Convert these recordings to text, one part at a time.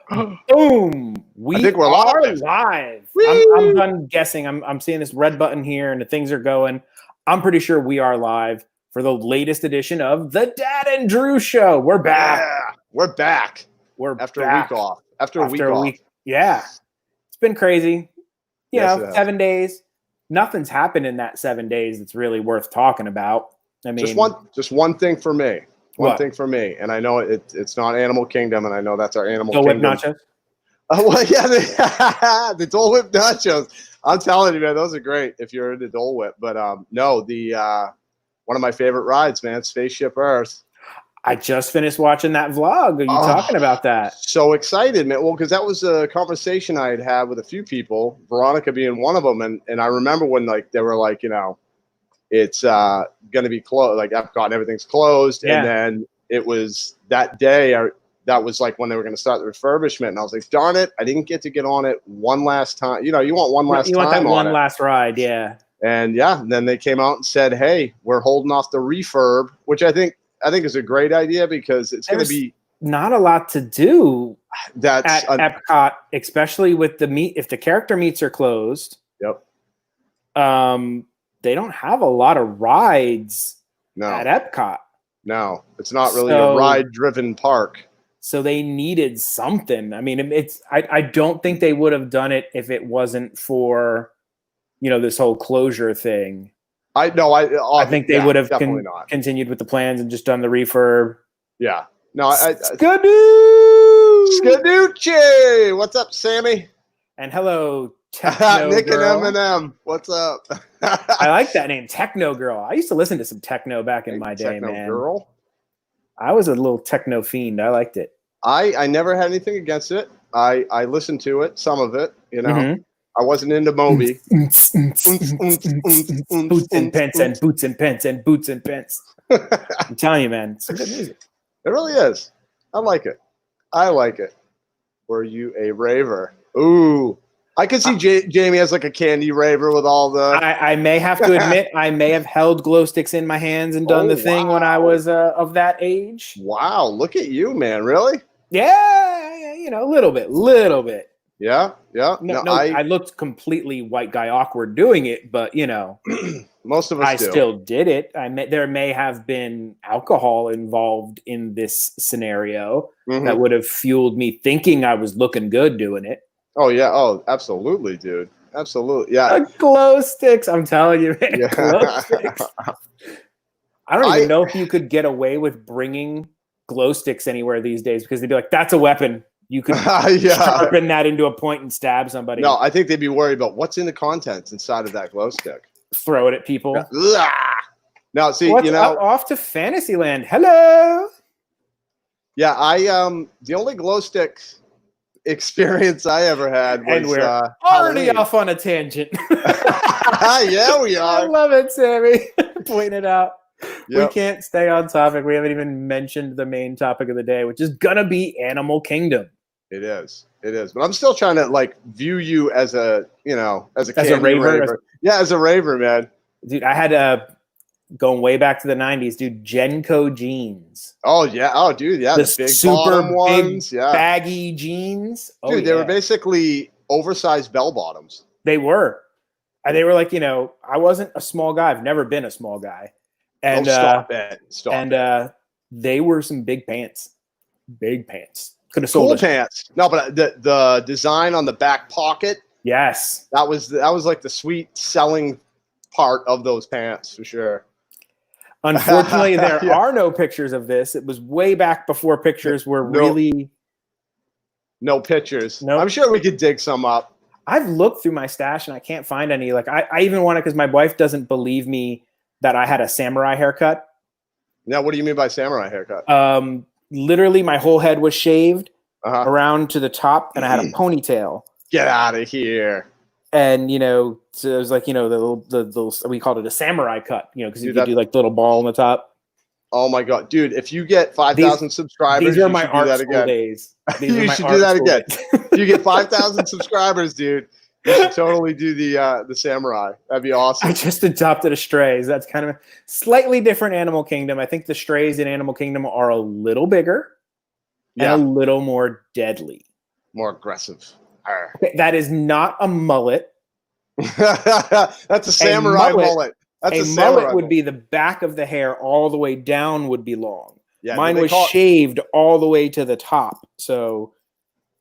Boom! I think we're live. I'm done guessing. I'm seeing this red button here, and the things are going. I'm pretty sure we are live for the latest edition of the Dad and Drew Show. We're back. Yeah, we're back. After a week off. After a week. Yeah, it's been crazy. You know, 7 days. Nothing's happened in that 7 days that's really worth talking about. I mean, just one thing for me. One thing for me, and I know it's not Animal Kingdom, and I know that's our Animal Dole Whip Kingdom. nachos. Well, yeah, the Dole Whip nachos. I'm telling you, man, those are great if you're into Dole Whip. But no, the one of my favorite rides, man, Spaceship Earth. I just finished watching that vlog. Are you talking about that? So excited, man. Well, because that was a conversation I had with a few people, Veronica being one of them, and I remember when they were like, you know, it's going to be closed, like Epcot and everything's closed. Yeah. And then it was that day, that was like when they were going to start the refurbishment. And I was like, darn it, I didn't get to get on it one last time. You know, you want one last time. You want that one last ride, yeah. And yeah, then they came out and said, hey, we're holding off the refurb, which I think is a great idea because it's going to be not a lot to do at Epcot, especially with the meet. If the character meets are closed. Yep. They don't have a lot of rides at Epcot. No, it's not really a ride-driven park. So they needed something. I mean, I don't think they would have done it if it wasn't for, you know, this whole closure thing. I think they would have continued with the plans and just done the refurb. Yeah. No, Skaducci! What's up, Sammy? And hello, Techno Nick Girl. and Eminem. What's up? I like that name, Techno Girl. I used to listen to some techno back in my day, man. Girl. I was a little techno fiend. I liked it. I never had anything against it. I listened to it, some of it, you know. Mm-hmm. I wasn't into Moby. Boots and pants and boots and pants and boots and pants. I'm telling you, man, it's some good music. It really is. I like it. Were you a raver? Ooh. I could see Jamie as like a candy raver with all the... I may have to admit, I may have held glow sticks in my hands and done the thing when I was of that age. Wow, look at you, man. Really? Yeah, you know, a little bit. Yeah. No, I looked completely white guy awkward doing it, but, you know... Most of us do. I still did it. There may have been alcohol involved in this scenario that would have fueled me thinking I was looking good doing it. Oh, yeah. Oh, absolutely, dude. Absolutely. Yeah. Glow sticks. I'm telling you, man. Yeah. Glow sticks. I don't even know if you could get away with bringing glow sticks anywhere these days because they'd be like, that's a weapon. You could sharpen that into a point and stab somebody. No, I think they'd be worried about what's in the contents inside of that glow stick. Throw it at people. Yeah. Now, see, what's up, off to Fantasyland. Hello. Yeah, the only glow stick experience I ever had was and we're already Halloween. Off on a tangent. Yeah, we are. I love it, Sammy. Pointing it out. Yep. We can't stay on topic. We haven't even mentioned the main topic of the day, which is gonna be Animal Kingdom. It is. But I'm still trying to view you as a raver. Yeah, as a raver, man. Dude, I had going way back to the 90s, dude, Genco jeans. Oh, yeah. Oh, dude, yeah. The big super ones. Yeah. Baggy jeans. Dude, they were basically oversized bell bottoms. They were. And they were like, you know, I wasn't a small guy. I've never been a small guy. And stop it. They were some big pants. Big pants. Could have sold cool pants. No, but the design on the back pocket. Yes. That was like the sweet selling part of those pants for sure. Unfortunately, there are no pictures of this. It was way back before pictures were really... No pictures. Nope. I'm sure we could dig some up. I've looked through my stash and I can't find any. I even want to, because my wife doesn't believe me that I had a samurai haircut. Now, what do you mean by samurai haircut? Literally, my whole head was shaved around to the top, and I had a ponytail. Get out of here! And you know, so it was like, you know, the we called it a samurai cut, you know, because you could do like the little ball on the top. Oh my god, dude! If you get 5,000 subscribers, these are my art school days. You should do that again. If you get 5,000 subscribers, dude, you should totally do the samurai. That'd be awesome. I just adopted a strays. That's kind of a slightly different Animal Kingdom. I think the strays in Animal Kingdom are a little bigger and a little more deadly. More aggressive. Okay, that is not a mullet. That's a samurai mullet. That's a mullet would be the back of the hair all the way down would be long. Yeah, mine was shaved all the way to the top. So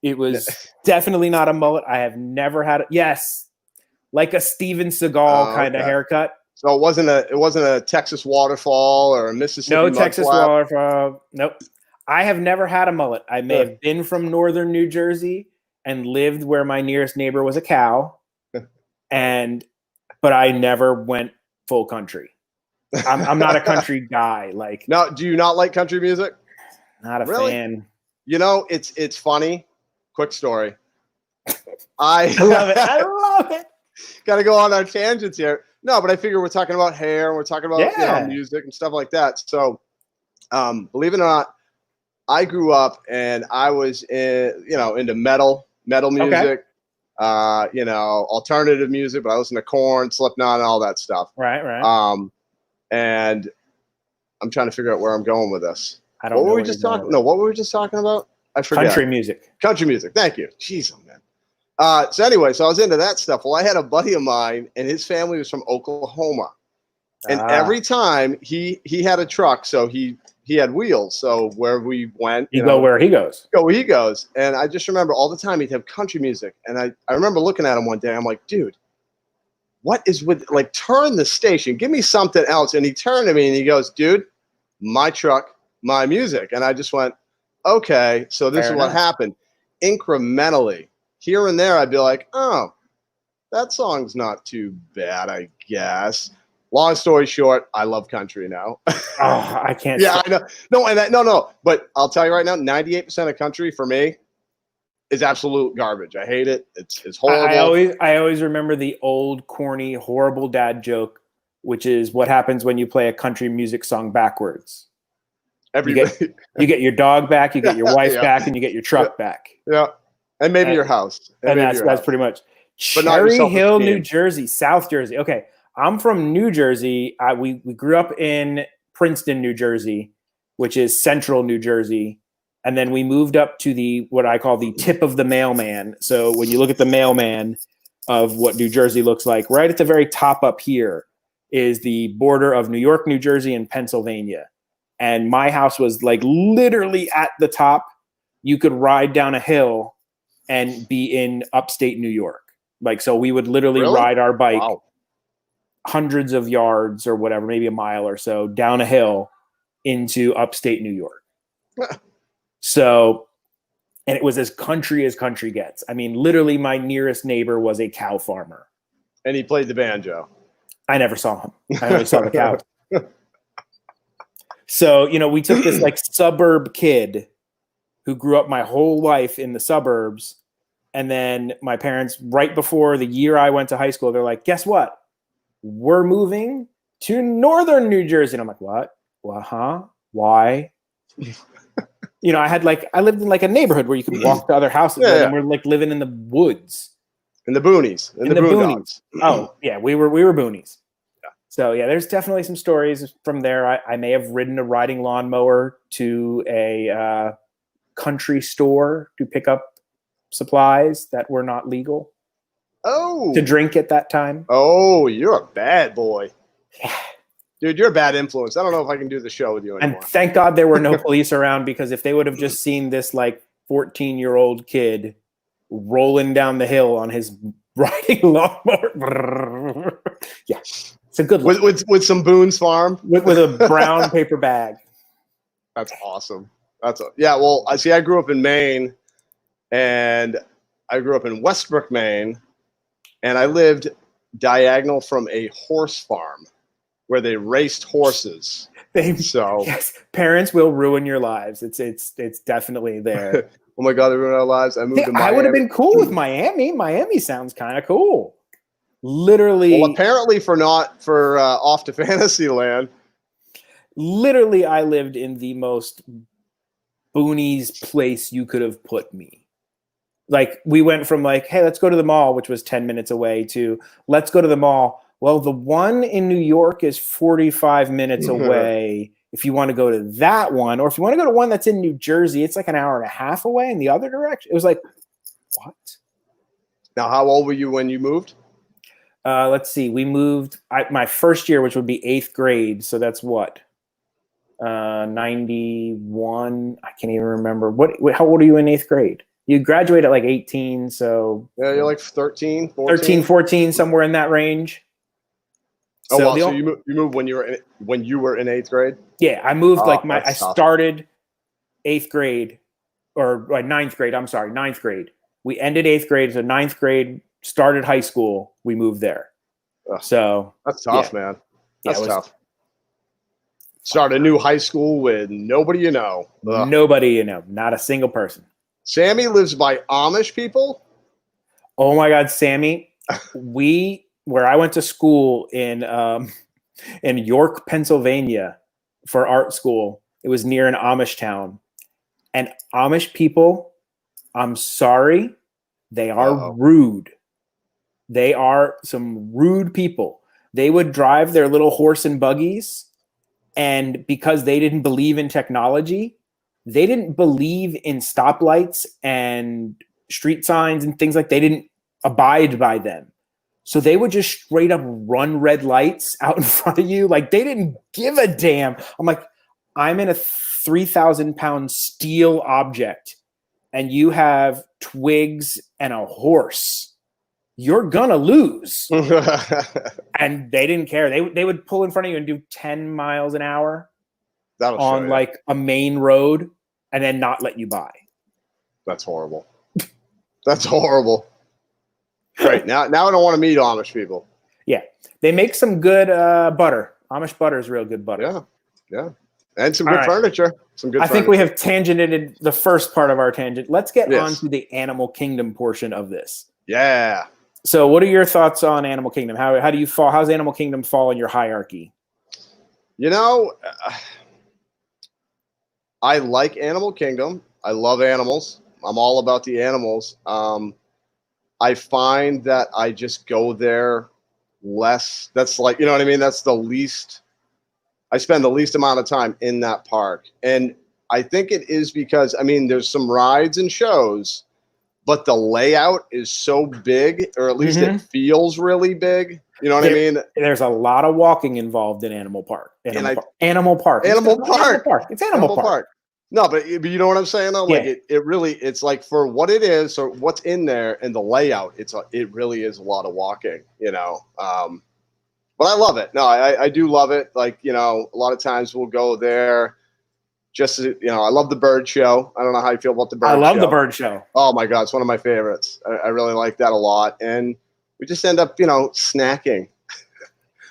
it was definitely not a mullet. I have never had it. Yes. Like a Steven Seagal kind of haircut. So it wasn't a Texas waterfall or a Mississippi No Texas waterfall. Nope. I have never had a mullet. I may have been from northern New Jersey and lived where my nearest neighbor was a cow. But I never went full country. I'm not a country guy. Like, no, do you not like country music? Not a fan. You know, it's funny. Quick story. I love it. I love it. Got to go on our tangents here. No, but I figure we're talking about hair and we're talking about music and stuff like that. So, believe it or not, I grew up and I was into metal music. Alternative music, but I listen to Korn, Slipknot, and all that stuff. Right. And I'm trying to figure out where I'm going with this. I don't know. What were we just talking? No, what were we just talking about? I forget. Country music. Country music. Thank you. Jeez, man. So anyway, so I was into that stuff. Well, I had a buddy of mine, and his family was from Oklahoma, and every time he had a truck, so he had wheels. So where we went, you go where he goes. Go where he goes. And I just remember all the time he'd have country music. And I remember looking at him one day. I'm like, dude, what is with, like, turn the station. Give me something else. And he turned to me and he goes, dude, my truck, my music. And I just went, okay, so this is what happened. Incrementally, here and there, I'd be like, oh, that song's not too bad, I guess. Long story short, I love country now. Oh, I can't. Yeah, I know. No. But I'll tell you right now, 98% of country for me is absolute garbage. I hate it. It's horrible. I always remember the old, corny, horrible dad joke, which is what happens when you play a country music song backwards. You get your dog back, you get your wife back, and you get your truck back. Yeah, and maybe your house. And that's pretty much. Cherry Hill, New Jersey, South Jersey. Okay. I'm from New Jersey. We grew up in Princeton, New Jersey, which is central New Jersey. And then we moved up to what I call the tip of the mailman. So when you look at the mailman of what New Jersey looks like, right at the very top up here is the border of New York, New Jersey, and Pennsylvania. And my house was like literally at the top. You could ride down a hill and be in upstate New York. Like, so we would literally ride our bike. Wow. Hundreds of yards or whatever, maybe a mile or so down a hill into upstate New York. So, and it was as country gets. I mean, literally my nearest neighbor was a cow farmer. And he played the banjo. I never saw him. I only saw the cows. So, we took this like suburb kid who grew up my whole life in the suburbs. And then my parents, right before the year I went to high school, they're like, guess what? We're moving to northern New Jersey. And I'm like, what? Huh? Why? I lived in like a neighborhood where you could walk to other houses. And we're like living in the woods. In the boonies. In the boonies. Oh, yeah. We were boonies. Yeah. So, yeah, there's definitely some stories from there. I may have ridden a riding lawnmower to a country store to pick up supplies that were not legal. Oh, to drink at that time. Oh, you're a bad boy. Dude, you're a bad influence. I don't know if I can do the show with you anymore. And thank God there were no police around, because if they would have just seen this like 14-year-old kid rolling down the hill on his riding lawnmower. Yeah. It's a good look. With some Boone's Farm. With a brown paper bag. That's awesome. Well, I grew up in Maine, and I grew up in Westbrook, Maine. And I lived diagonal from a horse farm where they raced horses. Yes, parents will ruin your lives. It's definitely there. Oh my God, they ruined our lives. I moved to Miami. I would have been cool with Miami. Miami sounds kind of cool. Literally. Well, apparently for off to Fantasyland. Literally, I lived in the most boonies place you could have put me. Like, we went from like, hey, let's go to the mall, which was 10 minutes away, to let's go to the mall. Well, the one in New York is 45 minutes away. If you want to go to that one, or if you want to go to one that's in New Jersey, it's like an hour and a half away in the other direction. It was like, what? Now, how old were you when you moved? Let's see. We moved my first year, which would be 8th grade. So that's what? 91. I can't even remember. How old are you in 8th grade? You graduate at like 18. So yeah, you're like 13, 14? 13, 14, somewhere in that range. Oh, so, so you moved when you were in 8th grade? Yeah, I moved I started 8th grade or 9th grade. I'm sorry, 9th grade. We ended 8th grade. So 9th grade, started high school. We moved there. So that's tough, man. That's tough. Start a new high school with nobody you know. Nobody you know. Not a single person. Sammy lives by Amish people? Oh my God, Sammy. Where I went to school in York, Pennsylvania for art school. It was near an Amish town. And Amish people, I'm sorry, they are rude. They are some rude people. They would drive their little horse and buggies, and because they didn't believe in technology, they didn't believe in stoplights and street signs and things like they didn't abide by them. So they would just straight up run red lights out in front of you. Like they didn't give a damn. I'm like, I'm in a 3,000-pound steel object and you have twigs and a horse. You're gonna lose. And they didn't care. They would pull in front of you and do 10 miles an hour on like a main road and then not let you by. That's horrible. That's horrible. Great. Now I don't want to meet Amish people. Yeah. They make some good butter. Amish butter is real good butter. Yeah. Yeah. And some good furniture. I think we have tangented the first part of our tangent. Let's get on to the animal kingdom portion of this. Yeah. So what are your thoughts on Animal Kingdom? How do you fall? How's Animal Kingdom fall in your hierarchy? You know, I like Animal Kingdom. I love animals. I'm all about the animals. I find that I just go there less. That's like, you know what I mean? That's the least, I spend the least amount of time in that park. And I think it is because, I mean, there's some rides and shows, but the layout is so big, or at least it feels really big. You know what I mean? There's a lot of walking involved in Animal Park. Animal Park. It's Animal Park. No, but you know what I'm saying though? Like it really, it's like for what it is or what's in there and the layout, it really is a lot of walking, you know. But I love it. No, I do love it. Like, you know, a lot of times we'll go there just to, you know, I love the bird show. I don't know how you feel about the bird show. I love the bird show. Oh my God, it's one of my favorites. I really like that a lot. And we just end up, you know, snacking.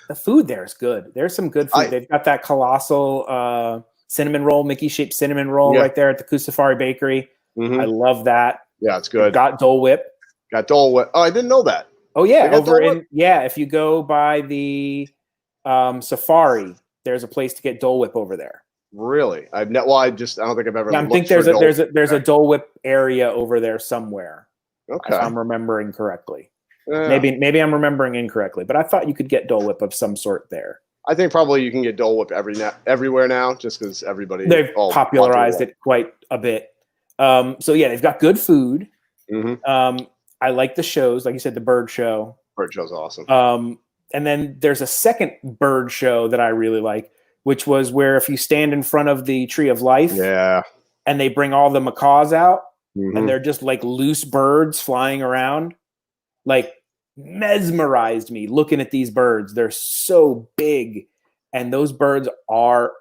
The food there is good. There's some good food. They've got that colossal cinnamon roll, Mickey shaped cinnamon roll right there at the Safari Bakery. I love that. Yeah, it's good. Got Dole Whip. Got Dole Whip. Oh, I didn't know that. Oh yeah, if you go by the Safari, there's a place to get Dole Whip over there. Really? I don't think I've ever. Yeah, I think there's a Dole Whip area over there somewhere. Okay, if I'm remembering correctly. Maybe I'm remembering incorrectly, but I thought you could get Dole Whip of some sort there. I think probably you can get Dole Whip everywhere now, just because they've popularized it quite a bit. So yeah, they've got good food. I like the shows, like you said, the bird show. Bird show's awesome. And then there's a second bird show that I really like, which was where if you stand in front of the Tree of Life, and they bring all the macaws out, and they're just like loose birds flying around, like mesmerized me looking at these birds. They're so big, and those birds are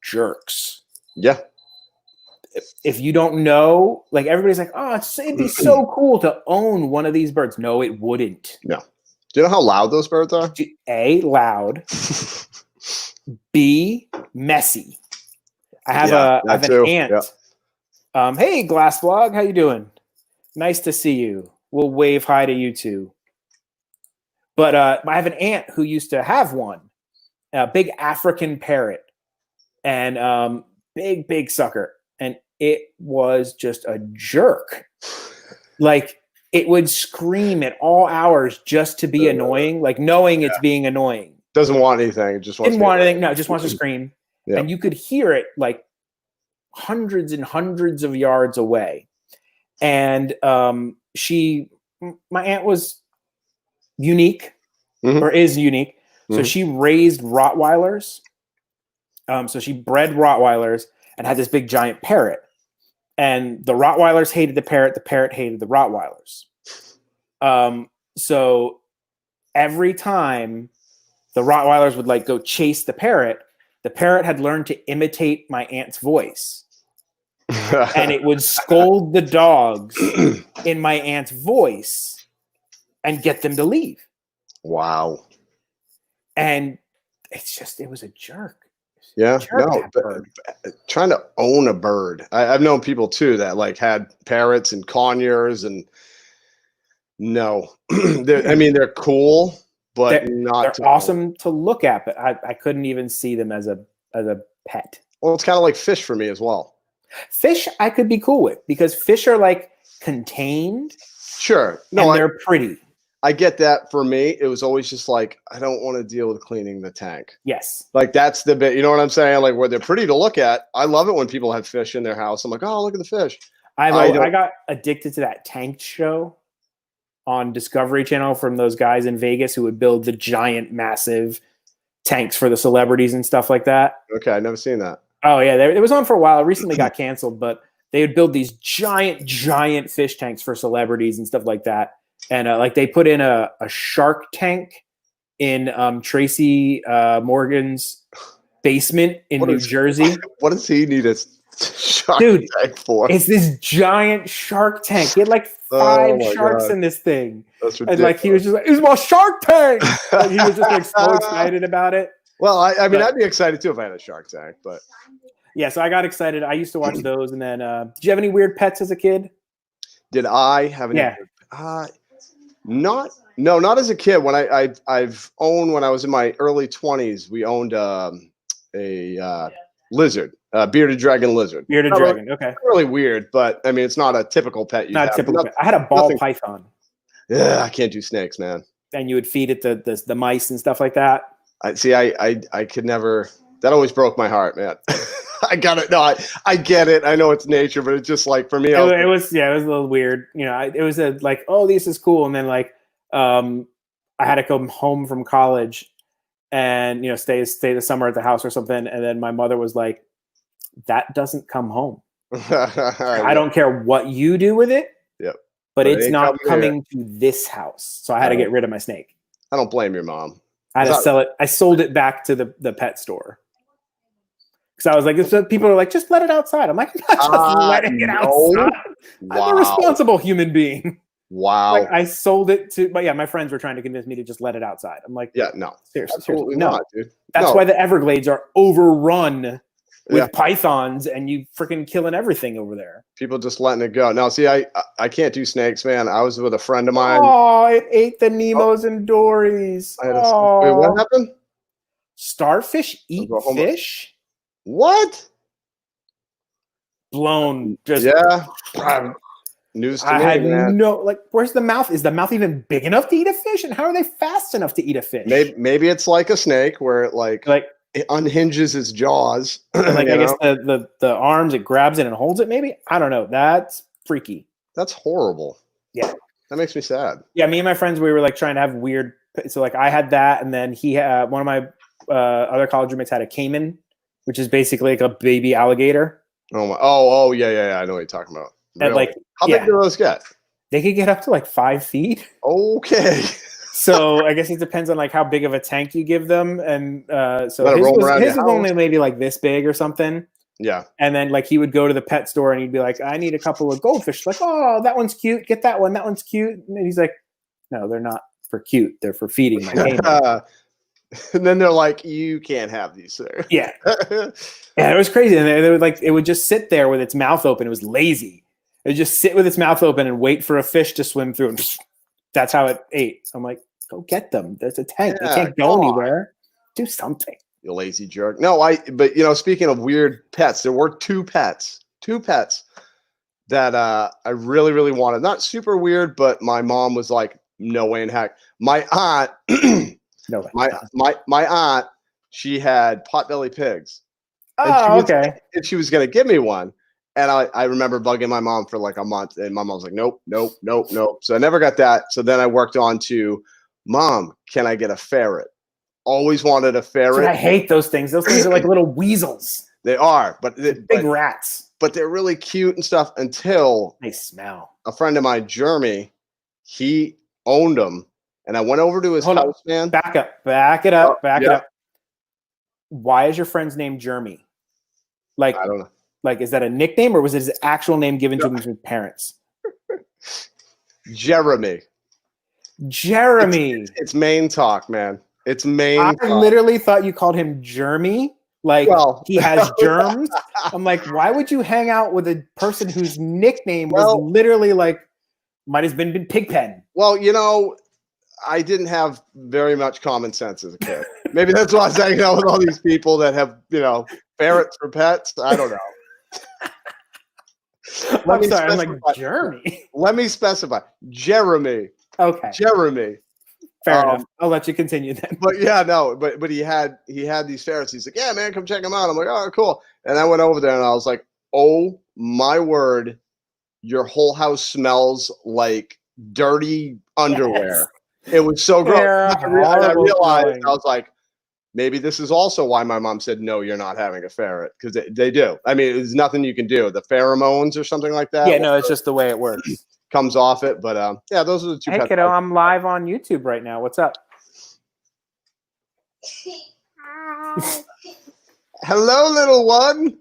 jerks. Yeah. If you don't know, like everybody's like, oh, it'd be so cool to own one of these birds. No, it wouldn't. No. Do you know how loud those birds are? A, loud. B, messy. I have an aunt. Yeah. Hey, Glass Vlog, how you doing? Nice to see you. We'll wave hi to you too. But I have an aunt who used to have one, a big African parrot, and big sucker. And it was just a jerk. Like, it would scream at all hours just to be annoying, like knowing it's being annoying. Doesn't want anything. It just wants anything. No, it just wants to scream. Yeah. And you could hear it like hundreds and hundreds of yards away. And my aunt was unique, or is unique. So she raised Rottweilers. So she bred Rottweilers and had this big giant parrot. And the Rottweilers hated the parrot hated the Rottweilers. So every time the Rottweilers would like go chase the parrot had learned to imitate my aunt's voice. And it would scold the dogs in my aunt's voice and get them to leave. Wow. And it was a jerk. Yeah, trying to own a bird. I've known people too that like had parrots and conures, and no, they're cool, but they're awesome to look at. But I couldn't even see them as a pet. Well, it's kind of like fish for me as well. Fish I could be cool with because fish are like contained. Sure, no, and they're pretty. I get that. For me, it was always just like, I don't want to deal with cleaning the tank. Yes. Like that's the bit, you know what I'm saying? Like where they're pretty to look at. I love it when people have fish in their house. I'm like, oh, look at the fish. I got addicted to that tank show on Discovery Channel from those guys in Vegas who would build the giant, massive tanks for the celebrities and stuff like that. Okay. I've never seen that. Oh yeah. It was on for a while. It recently got canceled, but they would build these giant fish tanks for celebrities and stuff like that. And like they put in a shark tank in Tracy Morgan's basement in New Jersey. What does he need a shark tank for? It's this giant shark tank. He had like 5 sharks in this thing. That's ridiculous. And like he was just like, "It's my shark tank!" Like, he was just like so excited about it. Well, I mean, I'd be excited too if I had a shark tank, but yeah. So I got excited. I used to watch those, and then did you have any weird pets as a kid? Did I have any? Yeah. Not as a kid. When I've owned, when I was in my early 20s, we owned a lizard, a bearded dragon lizard. Bearded dragon, okay. Really weird, but I mean, it's not a typical pet. Not typical pet. I had a ball python. Yeah, I can't do snakes, man. And you would feed it the mice and stuff like that. I could never. That always broke my heart, man. I got it. No, I get it. I know it's nature, but it's just like for me, it was a little weird. You know, it was like, oh, this is cool, and then like, I had to come home from college, and you know, stay the summer at the house or something, and then my mother was like, "That doesn't come home. I don't care what you do with it. Yep. But it's not coming to this house." So I had to get rid of my snake. I don't blame your mom. I had to sell it. I sold it back to the pet store. Because I was like, people are like, just let it outside. I'm like, I'm not just letting it outside. Wow. I'm a responsible human being. Wow. Like, I sold it to, but yeah, my friends were trying to convince me to just let it outside. I'm like, yeah, no. Seriously, no. Not, dude. That's why the Everglades are overrun with pythons, and you freaking killing everything over there. People just letting it go. Now, see, I can't do snakes, man. I was with a friend of mine. Oh, it ate the Nemos and Dories. Wait, what happened? Starfish eat fish? What? Blown. Just news to I me, had man. where's the mouth? Is the mouth even big enough to eat a fish? And how are they fast enough to eat a fish? Maybe it's like a snake where it it unhinges its jaws. Like I guess the arms, it grabs it and holds it. Maybe, I don't know. That's freaky. That's horrible. Yeah, that makes me sad. Yeah, me and my friends, we were like trying to have weird. So like I had that, and then he had one of my other college roommates had a caiman, which is basically like a baby alligator. Oh my! Oh yeah. I know what you're talking about. And really? How big do those get? They could get up to like 5 feet. Okay. So I guess it depends on like how big of a tank you give them, and so his was only maybe like this big or something. Yeah. And then like he would go to the pet store and he'd be like, "I need a couple of goldfish." Like, "Oh, that one's cute. Get that one. That one's cute." And he's like, "No, they're not for cute. They're for feeding my caiman." And then they're like, "You can't have these, sir." Yeah. Yeah, it was crazy. And they would like, it would just sit there with its mouth open. It was lazy. It would just sit with its mouth open and wait for a fish to swim through. And that's how it ate. So I'm like, go get them. There's a tank. They can't go anywhere. Do something. You lazy jerk. No, but you know, speaking of weird pets, there were two pets that I really, really wanted. Not super weird, but my mom was like, no way in heck. My aunt, no way. My aunt, she had potbelly pigs. Oh, okay. And she was going to give me one. And I remember bugging my mom for like a month, and my mom was like, nope, nope, nope, nope. So I never got that. So then I worked on to, Mom, can I get a ferret? Always wanted a ferret. Dude, I hate those things. Those things are like little weasels. They are, but big rats. But they're really cute and stuff until they smell. A friend of mine, Jeremy, he owned them. And I went over to his house, man. Back it up. Back it up. Why is your friend's name Jeremy? Like, I don't know. Like, is that a nickname or was it his actual name given to him from his parents? Jeremy. It's main talk, man. It's main talk. I literally thought you called him Jeremy. Like, he has germs. I'm like, why would you hang out with a person whose nickname was literally like, might have been Pigpen? Well, you know, I didn't have very much common sense as a kid. Maybe that's why I was hanging out with all these people that have, you know, ferrets for pets. I don't know. I'm sorry, I'm like, Jeremy. Let me specify. Jeremy. Okay. Jeremy. Fair enough. I'll let you continue then. But yeah, no, but he had these ferrets. He's like, yeah, man, come check them out. I'm like, oh, cool. And I went over there and I was like, oh my word, your whole house smells like dirty underwear. Yes. It was so gross. I realized, I was like, maybe this is also why my mom said, no, you're not having a ferret. Because they do. I mean, there's nothing you can do. The pheromones or something like that. Yeah, no, it's just the way it works. Comes off it. But yeah, those are the two. Hey, kiddo, I'm live on YouTube right now. What's up? Hello, little one.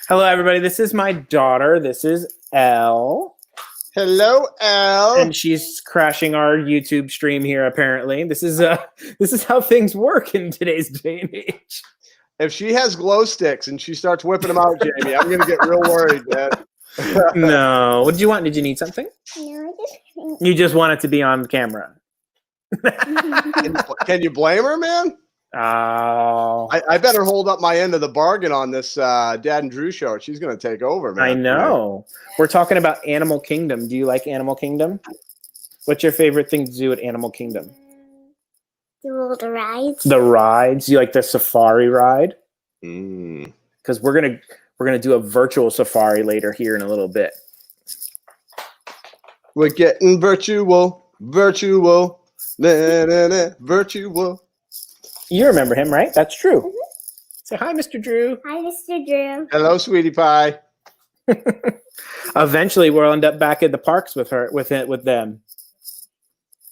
Hello, everybody. This is my daughter. This is Elle. Hello, Elle. And she's crashing our YouTube stream here, apparently. This is how things work in today's day and age. If she has glow sticks and she starts whipping them out, Jamie, I'm going to get real worried, man. No. What did you want? Did you need something? No, you just want it to be on camera. Can you blame her, man? Oh. I better hold up my end of the bargain on this Dad and Drew show. She's going to take over, man. I know. We're talking about Animal Kingdom. Do you like Animal Kingdom? What's your favorite thing to do at Animal Kingdom? Do all the rides. The rides? You like the safari ride? Because we're gonna do a virtual safari later here in a little bit. We're getting virtual. Virtual. You remember him, right? That's true. Mm-hmm. Say hi, Mr. Drew. Hi, Mr. Drew. Hello, sweetie pie. Eventually, we'll end up back at the parks with them.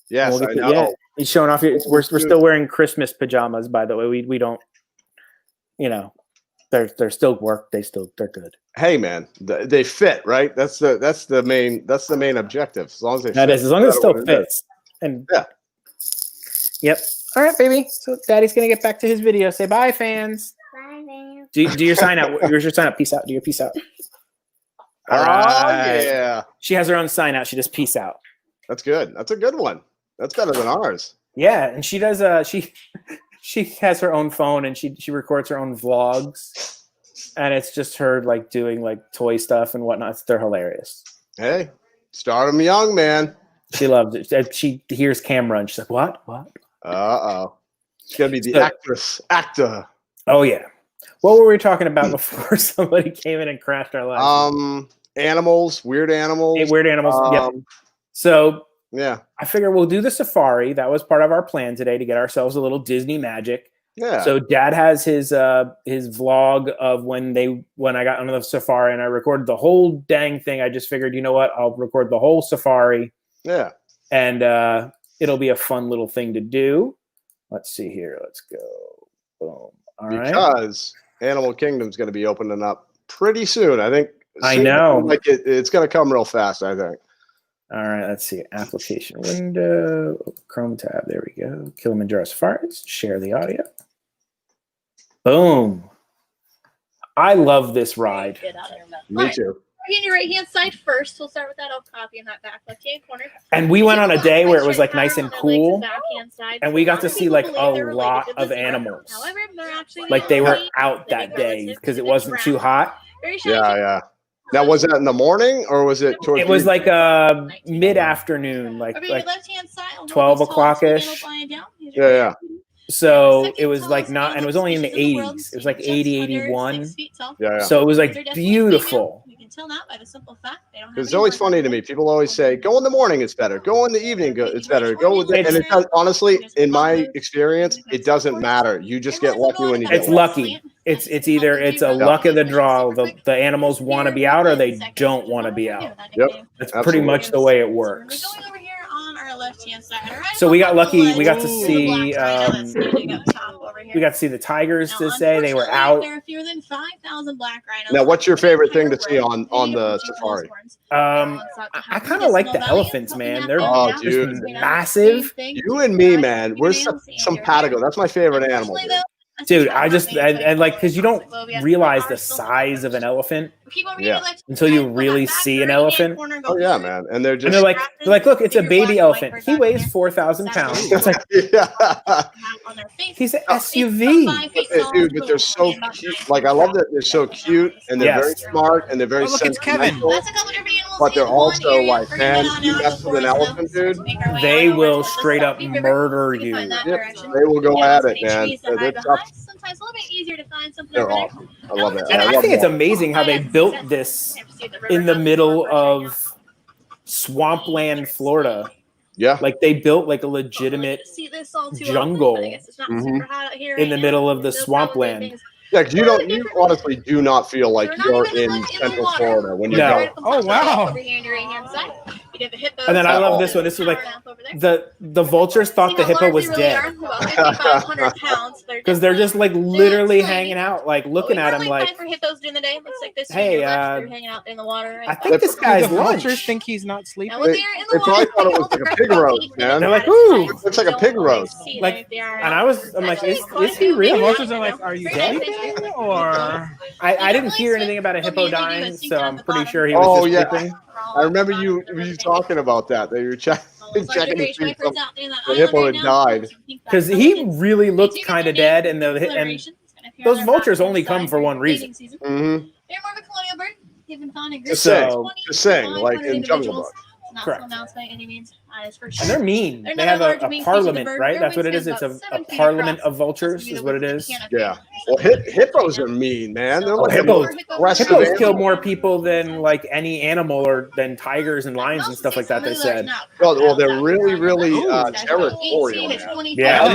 Yes, I know. Yeah, he's showing off. We're still wearing Christmas pajamas, by the way. We don't, you know, they're still work. They're good. Hey, man, they fit, right? That's the main objective. As long as they fit, as long as it still fits. And yeah. Yep. All right, baby. So Daddy's gonna get back to his video. Say bye, fans. Bye, fans. Do your sign out. Where's your sign out? Peace out. Do your peace out. All right. Yeah. She has her own sign out. She does peace out. That's good. That's a good one. That's better than ours. Yeah, and she does. She has her own phone and she records her own vlogs, and it's just her like doing like toy stuff and whatnot. They're hilarious. Hey, start them young, man. She loves it. She hears camera and she's like, "What? What?" She's gonna be the actor. Oh yeah. What were we talking about before somebody came in and crashed our lives? Animals, weird animals. Hey, weird animals. Yep. So yeah, I figure we'll do the safari. That was part of our plan today to get ourselves a little Disney magic. Yeah. So Dad has his vlog of when I got on the safari and I recorded the whole dang thing. I just figured, you know what? I'll record the whole safari. Yeah. And it'll be a fun little thing to do. Let's see here. Let's go. Boom. All right. Because Animal Kingdom's going to be opening up pretty soon. I think. I know. Like it's going to come real fast, I think. All right. Let's see. Application window. Chrome tab. There we go. Kilimanjaro Safari. Share the audio. Boom. I love this ride. Me too. On your right-hand side first. We'll start with that. I'll copy in that back left-hand corner. And we went on a day where it was like nice and cool, and we got to see like a lot of animals. However, they're actually like they were out that day because it wasn't too hot. Yeah. Now, was it in the morning or was it towards? It was like mid-afternoon, like 12 o'clock-ish. Yeah. So it was like not, and it was only in the 80s. It was like 80, 81. Yeah. So it was like beautiful. You can tell that by the simple fact they don't have It's any always more funny to me. People always say, "Go in the morning, it's better. Go in the evening, it's better. Go with it." And it does, honestly, in my experience, it doesn't matter. You just get lucky when you get It's lucky. It's either it's a luck of the draw. The animals want to be out or they don't want to be out. Yep. That's pretty much the way it works. We're going over here on our left-hand side. So we got lucky. We got to Ooh. see. We got to see the tigers today. They were out. There are fewer than 5,000 black rhinos. Now, what's your favorite thing to see on the safari? I kind of like the elephants, man. They're dude, massive. You and me, man. We're simpatico. That's my favorite animal. Dude, I like, because you don't realize the size of an elephant until you really see an elephant. Oh yeah, man. And they're they're like, look, it's a baby elephant. He weighs 4,000 pounds. It's like, he's an SUV. Dude, but they're so cute. Like, I love that they're so cute and they're very smart and they're very sentimental. But they're also like, man, you mess with an elephant, dude, they will straight up murder you. Yep. They will go at it, man. They're tough. Sometimes a little bit easier to find something. They're awesome. I love it. And I think it's amazing how they built this in the middle of swampland, Florida. Yeah. Like they built like a legitimate jungle in the middle of the swampland. Yeah, because you honestly do not feel like you're in Central Florida when you go. Oh wow! And then I love this one. This was like the vultures thought the hippo was dead because they're just like literally hanging out, like looking at him, like, hey, I think this guy's lunch. Vultures think he's not sleeping. They probably thought it was like a pig roast, man. They're like, ooh, looks like a pig roast. Like, and I'm like, is he real? Vultures are like, are you sleeping? Or I didn't hear anything about a hippo dying, so I'm pretty sure he was just sleeping. I remember you talking about that you were checking to see if the hippo had died. Because he really looked kind of dead, and those vultures only come for one reason. Mm-hmm. They're more of a colonial bird. They've been found in to sing, like in Jungle Book. Correct. By any means. And they're mean. They have a parliament, right? That's what it is. It's a parliament of vultures is what it is. Yeah. Well, hippos are mean, man. They're like hippos kill more people than like any animal or than tigers and lions and stuff like that, they said. Well, they're really, really territorial, man. Yeah. I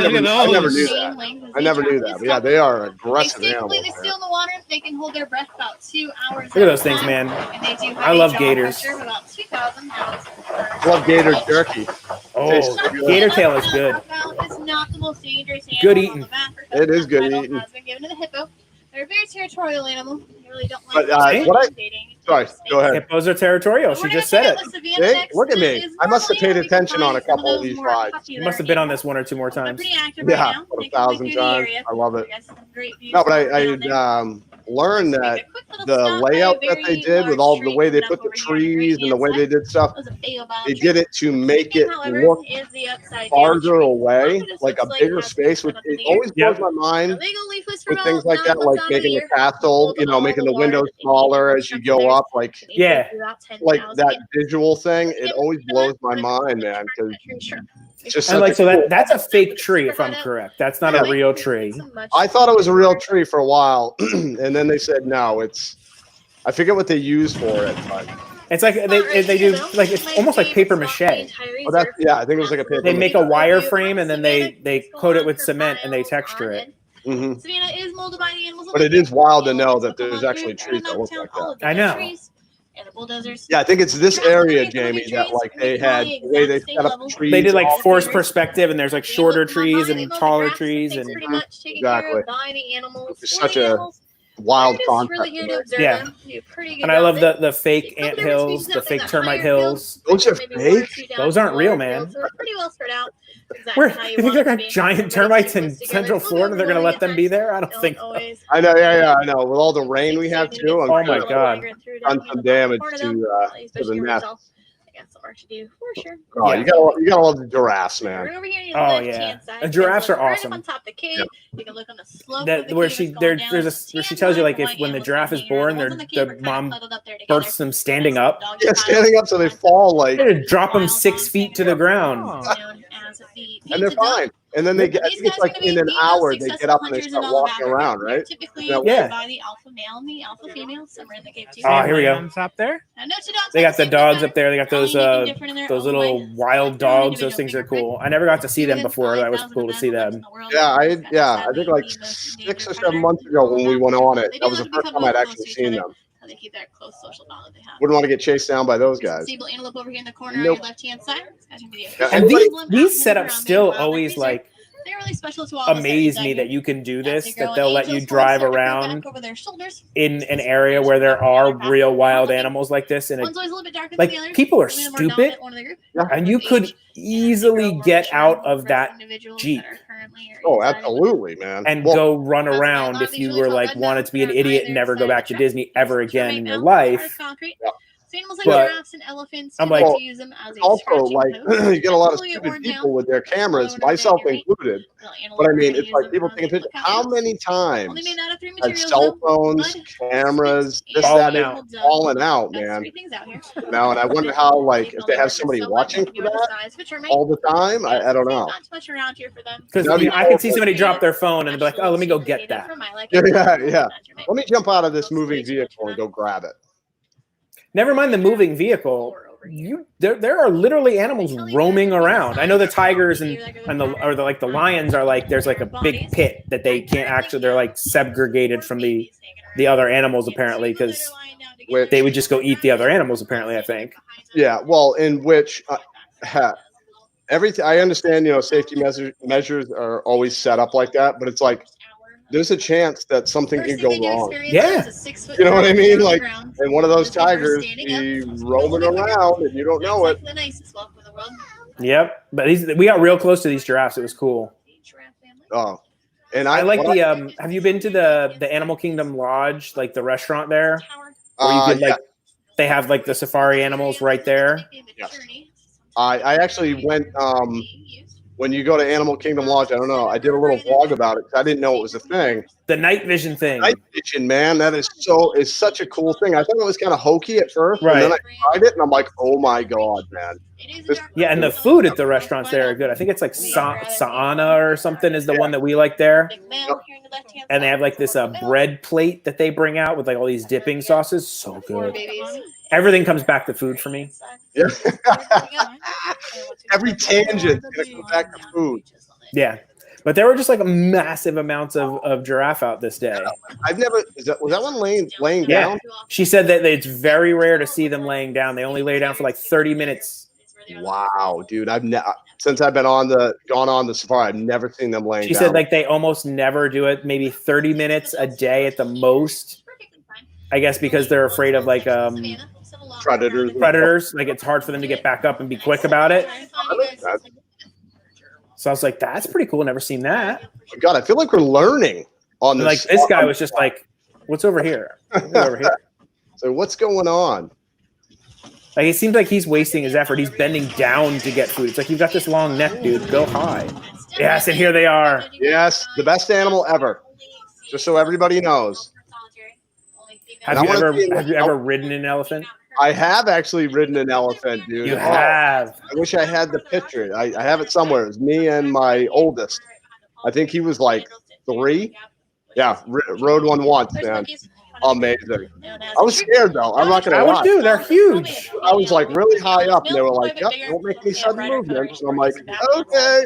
never knew that. I never knew that. But yeah, they are aggressive animals. They still in the water. They can hold their breath about 2 hours. Look at those things, man. I love gators. I love gator jerky. Oh, gator tail is good. It's not the most dangerous animal. Good eating. It is good eating. Has been given to the hippo. They're a very territorial animal. They really don't like sorry, go ahead. Hippos are territorial. She just said it. See? Look at me. I must have paid attention on a couple of these rides. You must have been on this 1 or 2 more times. Yeah, 1,000 times. I love it. No, but I learned that the layout that they did with all the way they put the trees and the way they did stuff, they did it to make it look farther away, like a bigger space, which it always blows my mind with things like that, like making the castle, making the windows smaller as you go up, like that visual thing. It always blows my mind, man, because it's just and like that's a fake tree, if I'm correct. That's not a real tree. I thought it was a real tree for a while, and then they said no. I forget what they use for it, but it's like they do like it's almost like paper mache. Oh, I think it was like a paper. They make a wire frame and then they coat it with cement and they texture it. Mm-hmm. Savannah is molded by the animals. But it is wild to know that there's actually trees that look like that. I know. Yeah, I think it's this area, Jamie, that like they had the way they set up the trees. They did like forced perspective, and there's like shorter trees and taller trees, and exactly. It's such a wild concept. Yeah, and I love the fake ant hills, the fake termite hills. Those are fake. Those aren't real, man. Pretty well spread out. You think they're got giant termites in Central Florida? They're gonna let them be there? I don't think so. I know, I know. With all the rain we have too, oh my god, done some damage to the nest. Some work to do for sure. Oh, you gotta love the giraffes, man. Oh yeah, the giraffes are awesome. On top of the cave, you can look on the slope. Where she tells you like if when the giraffe is born, the mom births them standing up. Yeah, standing up so they fall like. Drop them 6 feet to the ground. And they're fine. And then they get, I These think it's guys are like gonna be in an the hour, most they get successful up and they hunters in start all of walking Africa. around, They're right? Typically Yeah. led by the alpha male and the alpha female. Some are in the cave too. Oh, here we go. Lions up there. No two dogs They are got the same dogs color. up there. They got All those unique and different in their own little way. wild Their own dogs. Those individual things are fingerprint. cool. I never got to see them Within before. That was 5,000 cool to see event them. in the world, Yeah, and I sadly think like the most 6 or endangered 7 months predator ago when we went on it, They that do was the have to first become time I'd real actually close to each seen other. them. They keep that close social bond that they have. Wouldn't want to get chased down by those guys. Sable antelope over here in the corner Nope. on your left-hand side. Yeah, And anybody- these setups still always like they're really special to all of us amaze that me reside that you can do here. As this, they grow that in they'll age, let you those horns drive start to grow around back over their shoulders. in an area where there are real wild animals like this. And One's always a little bit darker than like the others. people are Maybe the more stupid, dominant one of the group. and With you age, could and easily they grow more get mature, out more of that aggressive individuals Jeep that are currently or Oh, inside of it. absolutely, man. and Well, go run A around lot of if these you really were tall like red wanted mountains to be an are on idiot and either never side go of the back to track. Disney ever There's again termite in your mountains, hard life. concrete. Yeah. So animals like But giraffes and elephants I'm like like- to use them as a also, scratching like, post. you get a lot of Typically stupid worn people down. with their cameras, Lower myself down your included. Well, But I antelope mean, are it's like used people as taking a pictures. lookout How post. many Only times made out of three have materials. cell though. phones, Mud, cameras, this, Falling that, out. and falling out, That's man? three things out here. You know, and I wonder how, like, if they have somebody watching for that all the time. I don't know. Not too much around here for them. Because That'd be I can see awful. somebody drop their phone and be like, "Oh, let me go get that." Yeah. Let me jump out of this moving vehicle and go grab it. Never mind the moving vehicle. There are literally animals roaming around. I know the tigers and the lions are like there's like a big pit that they can't actually. They're like segregated from the other animals apparently because they would just go eat the other animals apparently. I think. Yeah. Well, in which everything I understand, you know, safety measures are always set up like that, but it's like there's a chance that something can go wrong. Yeah. You know what I mean? Like, and one of those tigers be roaming around and you don't know it. Yep, but we got real close to these giraffes. It was cool. Oh, and I like the. Have you been to the Animal Kingdom Lodge, like the restaurant there, where you could like they have like the safari animals right there? Yes. I actually went. When you go to Animal Kingdom Lodge, I don't know. I did a little vlog about it. I didn't know it was a thing. The night vision thing. Night vision, man, that is such a cool thing. I thought it was kind of hokey at first, right? And then I tried it, and I'm like, oh my god, man. Yeah, and the food at the restaurants there are good. I think it's like Saana or something is the one that we like there. And they have like this bread plate that they bring out with like all these dipping sauces. So good. Everything comes back to food for me. Yeah. Every tangent is gonna go back to food. Yeah. But there were just like massive amounts of giraffe out this day. I've never was that one laying down? She said that it's very rare to see them laying down. They only lay down for like 30 minutes. Wow, dude! Since I've been gone on the safari, I've never seen them laying down. She said like they almost never do it. Maybe 30 minutes a day at the most. I guess because they're afraid of like predators. Like it's hard for them to get back up and be quick about it. So I was like, that's pretty cool. Never seen that. God, I feel like we're learning on this. Like this guy was just like, what's over here? What's over here? So what's going on? Like it seems like he's wasting his effort. He's bending down to get food. It's like you've got this long neck, dude. Go high. Yes, and here they are. Yes, the best animal ever. Just so everybody knows. Have you ever ridden an elephant? I have actually ridden an elephant, dude. You have. I wish I had the picture. I have it somewhere. It was me and my oldest. I think he was like 3. Yeah, rode one once, man. Amazing. I was scared though. I'm not gonna lie. I would too. They're huge. I was like really high up, and they were like, "Yep, don't make any sudden movements." And I'm like, "Okay."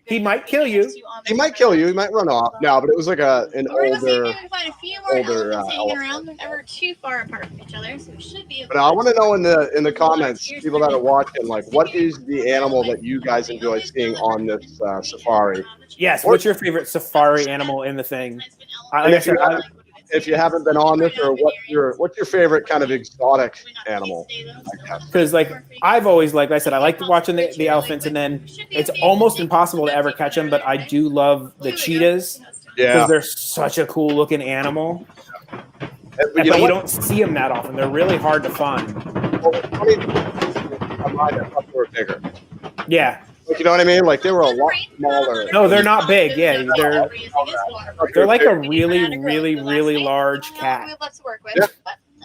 He might kill you. He might kill you. He might run off. No, but it was like an older elephant. Never too far apart from each other, so we should be. But I want to know in the comments, people that are watching, like, what is the animal that you guys enjoy seeing on this safari? Yes. What's your favorite safari animal in the thing? If you haven't been on this, or what's your favorite kind of exotic animal? Because like I've always like I said, I like watching the elephants, and then it's almost impossible to ever catch them. But I do love the cheetahs because they're such a cool looking animal. But you don't see them that often. They're really hard to find. Well, it's funny, I thought they were bigger. Yeah. Like, you know what I mean? Like they were a lot smaller. No, they're not big. Yeah, they're like a really, really, really large cat. Yeah.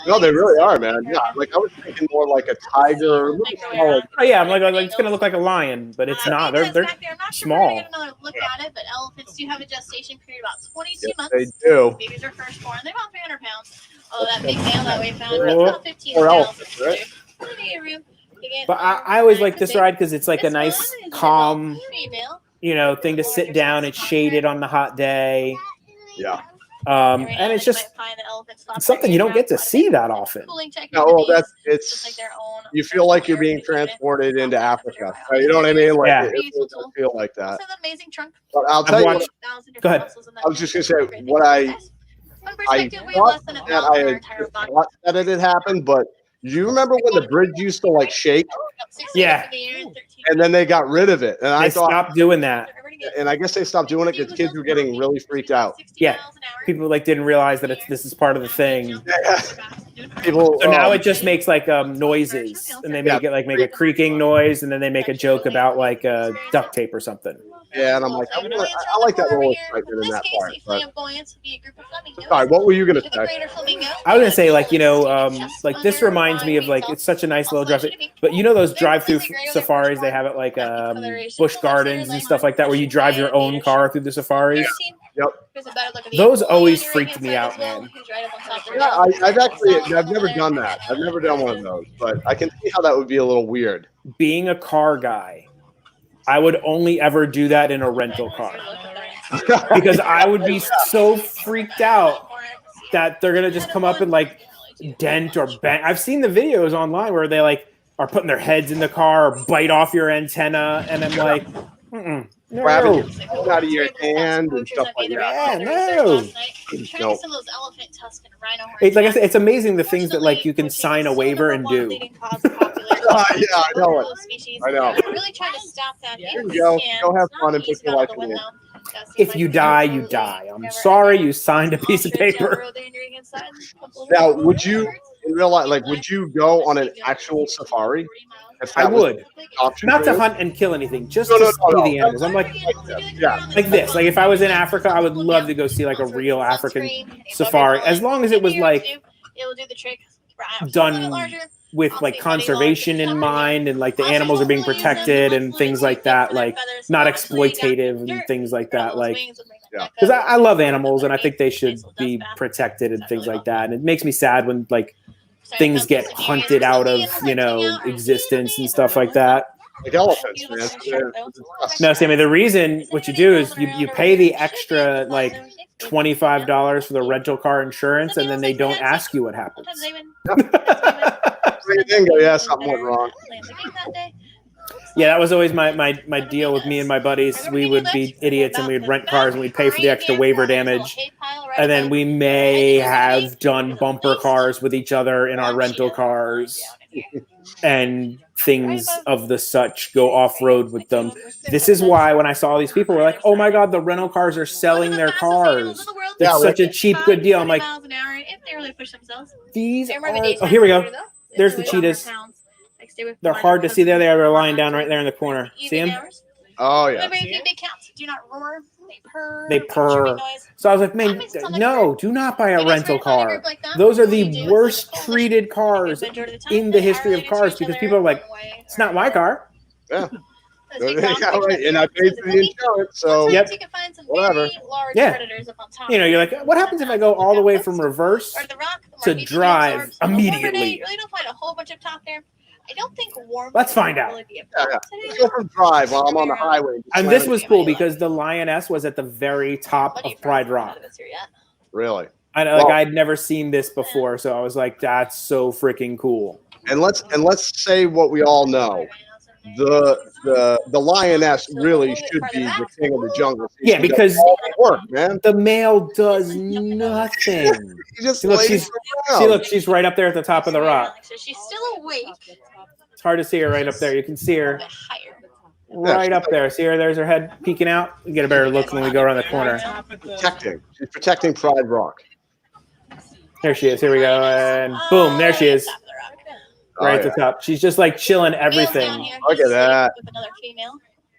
No, they really are, man. Yeah, like I was thinking more like a tiger. A little smaller. Oh yeah, I'm like it's gonna look like a lion, but it's not. They're I'm not sure small. we're gonna get another look at it, but elephants do have a gestation period about 22 Yes, months. they do. Babies are firstborn. They're about 300 pounds. Oh, that big male that we found, Or about 15 elephants, pounds. right? But I always like this ride because it's like a nice, calm, thing to sit down. It's shaded on the hot day. Yeah. And it's just something you don't get to see that often. No, well, it's you feel like you're being transported into Africa. Right? You know what I mean? Like Yeah. it doesn't feel like that. Also, the amazing trunk. But I'll tell you, what, Go ahead. I was just gonna say what I thought that it had happened, but do you remember when the bridge used to like shake? Yeah. And then they got rid of it, and I thought stopped doing that. And I guess they stopped doing it because kids were getting really freaked out. Yeah, people didn't realize that this is part of the thing. People. So now it just makes noises, and they make it make a creaking noise, and then they make a joke about duct tape or something. Yeah, and I'm like, I like that little excitement in that part. But... All right, what were you gonna say? I was gonna say this reminds me of it's such a nice little drive. But those drive-through safaris they have at Busch Gardens and stuff like that, where you drive your own car through the safaris. Yep. Those always freaked me out, man. Yeah, I've never done that. I've never done one of those, but I can see how that would be a little weird. Being a car guy, I would only ever do that in a rental car because I would be so freaked out that they're gonna just come up and dent or bang. I've seen the videos online where they are putting their heads in the car or bite off your antenna, and I'm like, grabbing your phone out of your hand and stuff like that. Yeah, no. It's like I said, it's amazing the things that you can sign a waiver and do. Yeah, I know it. I know. Really trying to stop that. Here you go. Go have fun and put your life in it. If you die, you die. I'm sorry you signed a piece of paper. Now, would you in real life, would you go on an actual safari? I would. Not to hunt and kill anything, just to see the animals. I'm like this. If I was in Africa, I would love to go see a real African safari, as long as it was done with conservation in mind, and the animals are being protected and things like that, not exploitative and things like that, because I love animals and I think they should be protected and things like that. And it makes me sad when things get hunted out of existence and stuff like that. Like elephants, man. No, Sammy, the reason what you do is you pay the extra $25 for the rental car insurance, and then they don't ask you what happens. Yeah, something went wrong. Yeah, that was always my deal with me and my buddies. We would be idiots and we'd rent cars and we'd pay for the extra waiver damage. And then we may have done bumper cars with each other in our rental cars and things of the such, go off-road with them. This is why when I saw these people were like, oh my God, the rental cars are selling their cars. That's such a cheap, good deal. I'm like, these are... Oh, here we go. There's the cheetahs. They're hard to see there. They are lying down right there in the corner. See them? Oh, yeah. Big cats do not roar. They purr. So I was like, man, no, do not buy a rental car. Those are the worst treated cars in the history of cars, because people are like, it's not my car. Yeah. And I paid for the insurance, so whatever. Yeah. You're like, what happens if I go all the way from reverse to drive immediately? Really don't find a whole bunch of top there. I don't think warm. Let's find out. Let's go from drive while I'm on the highway. And this was cool because the lioness was at the very top of Pride Rock. Really? I'd never seen this before, so I was like, that's so freaking cool. And let's say what we all know. The lioness really should be the king of the jungle. Yeah, because man. The male does nothing. She's right up there at the top of the rock. So she's still awake. It's hard to see her right up there. You can see her right up there. See her? There's her head peeking out. You get a better look when we go around the corner. She's protecting Pride Rock. There she is. Here we go. And boom, there she is. Right at the top. She's just chilling everything. Look at that.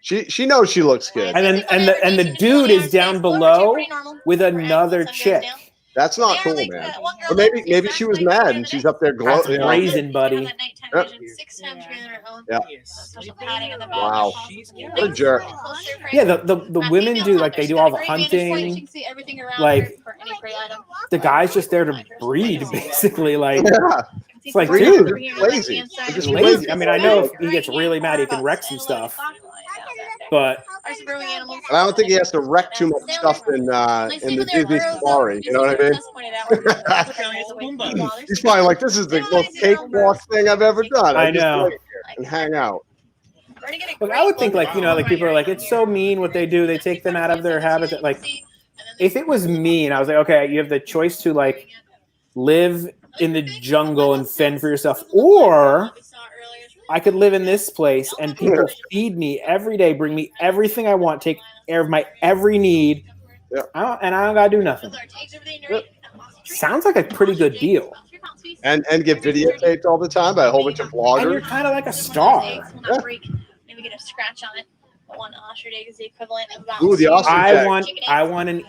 She knows she looks good. And the dude is down below with another chick. That's not cool, man. Or maybe she was mad and she's up there That's brazen, buddy. Yep. Yeah. Wow. What a jerk. Yeah, the women do, like, they do all the hunting. Like, the guy's just there to breed, basically. Like, Yeah. it's like, Breeding dude, is lazy. They're just lazy. I mean, I know if he gets really mad, he can wreck some stuff. But And I don't think he has to wreck too much stuff in the Disney Safari. You know what I mean? He's probably like, this is the most cakewalk thing I've ever done. I know. Just lay here and hang out. Look, I would think, like, you know, like, people are like, it's so mean what they do. They take them out of their habitat. Like, if it was me and I was like, okay, you have the choice to, like, live in the jungle and fend for yourself, or I could live in this place and people feed me every day, bring me everything I want, take care of my every need, and I don't gotta do nothing. Sounds like a pretty good deal. And get videotaped all the time by a whole bunch of vloggers. And you're kind of like a star. Maybe get a scratch on it. One ostrich egg is the equivalent of about Ooh, the ostrich egg. I want an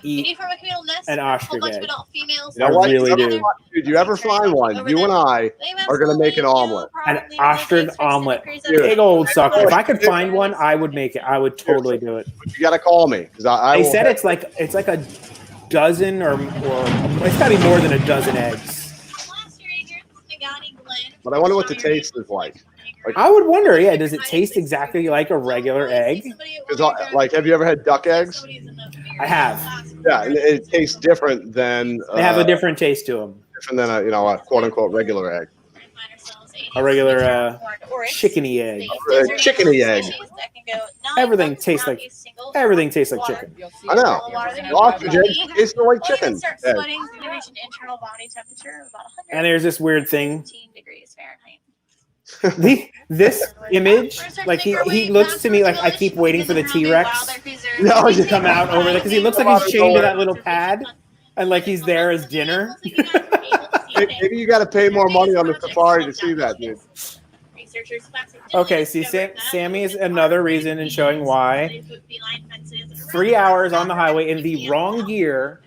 ostrich egg. You know what? really do. Dude, you ever find one? You and I are gonna make an omelet. An ostrich omelet. Big old sucker. If I could find one, I would make it. I would totally do it. You gotta call me because They said it's like a dozen or it's gotta be more than a dozen eggs. But I wonder what the taste is like. I would wonder, yeah, does it taste exactly like a regular egg? Because, like, have you ever had duck eggs? I have. Yeah, and it tastes different than. They have a different taste to them. Different than a quote unquote regular egg. A regular chickeny egg. Chickeny egg. Everything tastes like chicken. I know. Ostrich eggs taste like chicken. And there's this weird thing. This image, like he looks to me like I keep waiting for the T-Rex to come out over there because he looks like he's chained to that little pad and like he's there as dinner. Maybe you got to pay more money on the safari to see that, dude. Okay, see, Sammy is another reason in showing why 3 hours on the highway in the wrong gear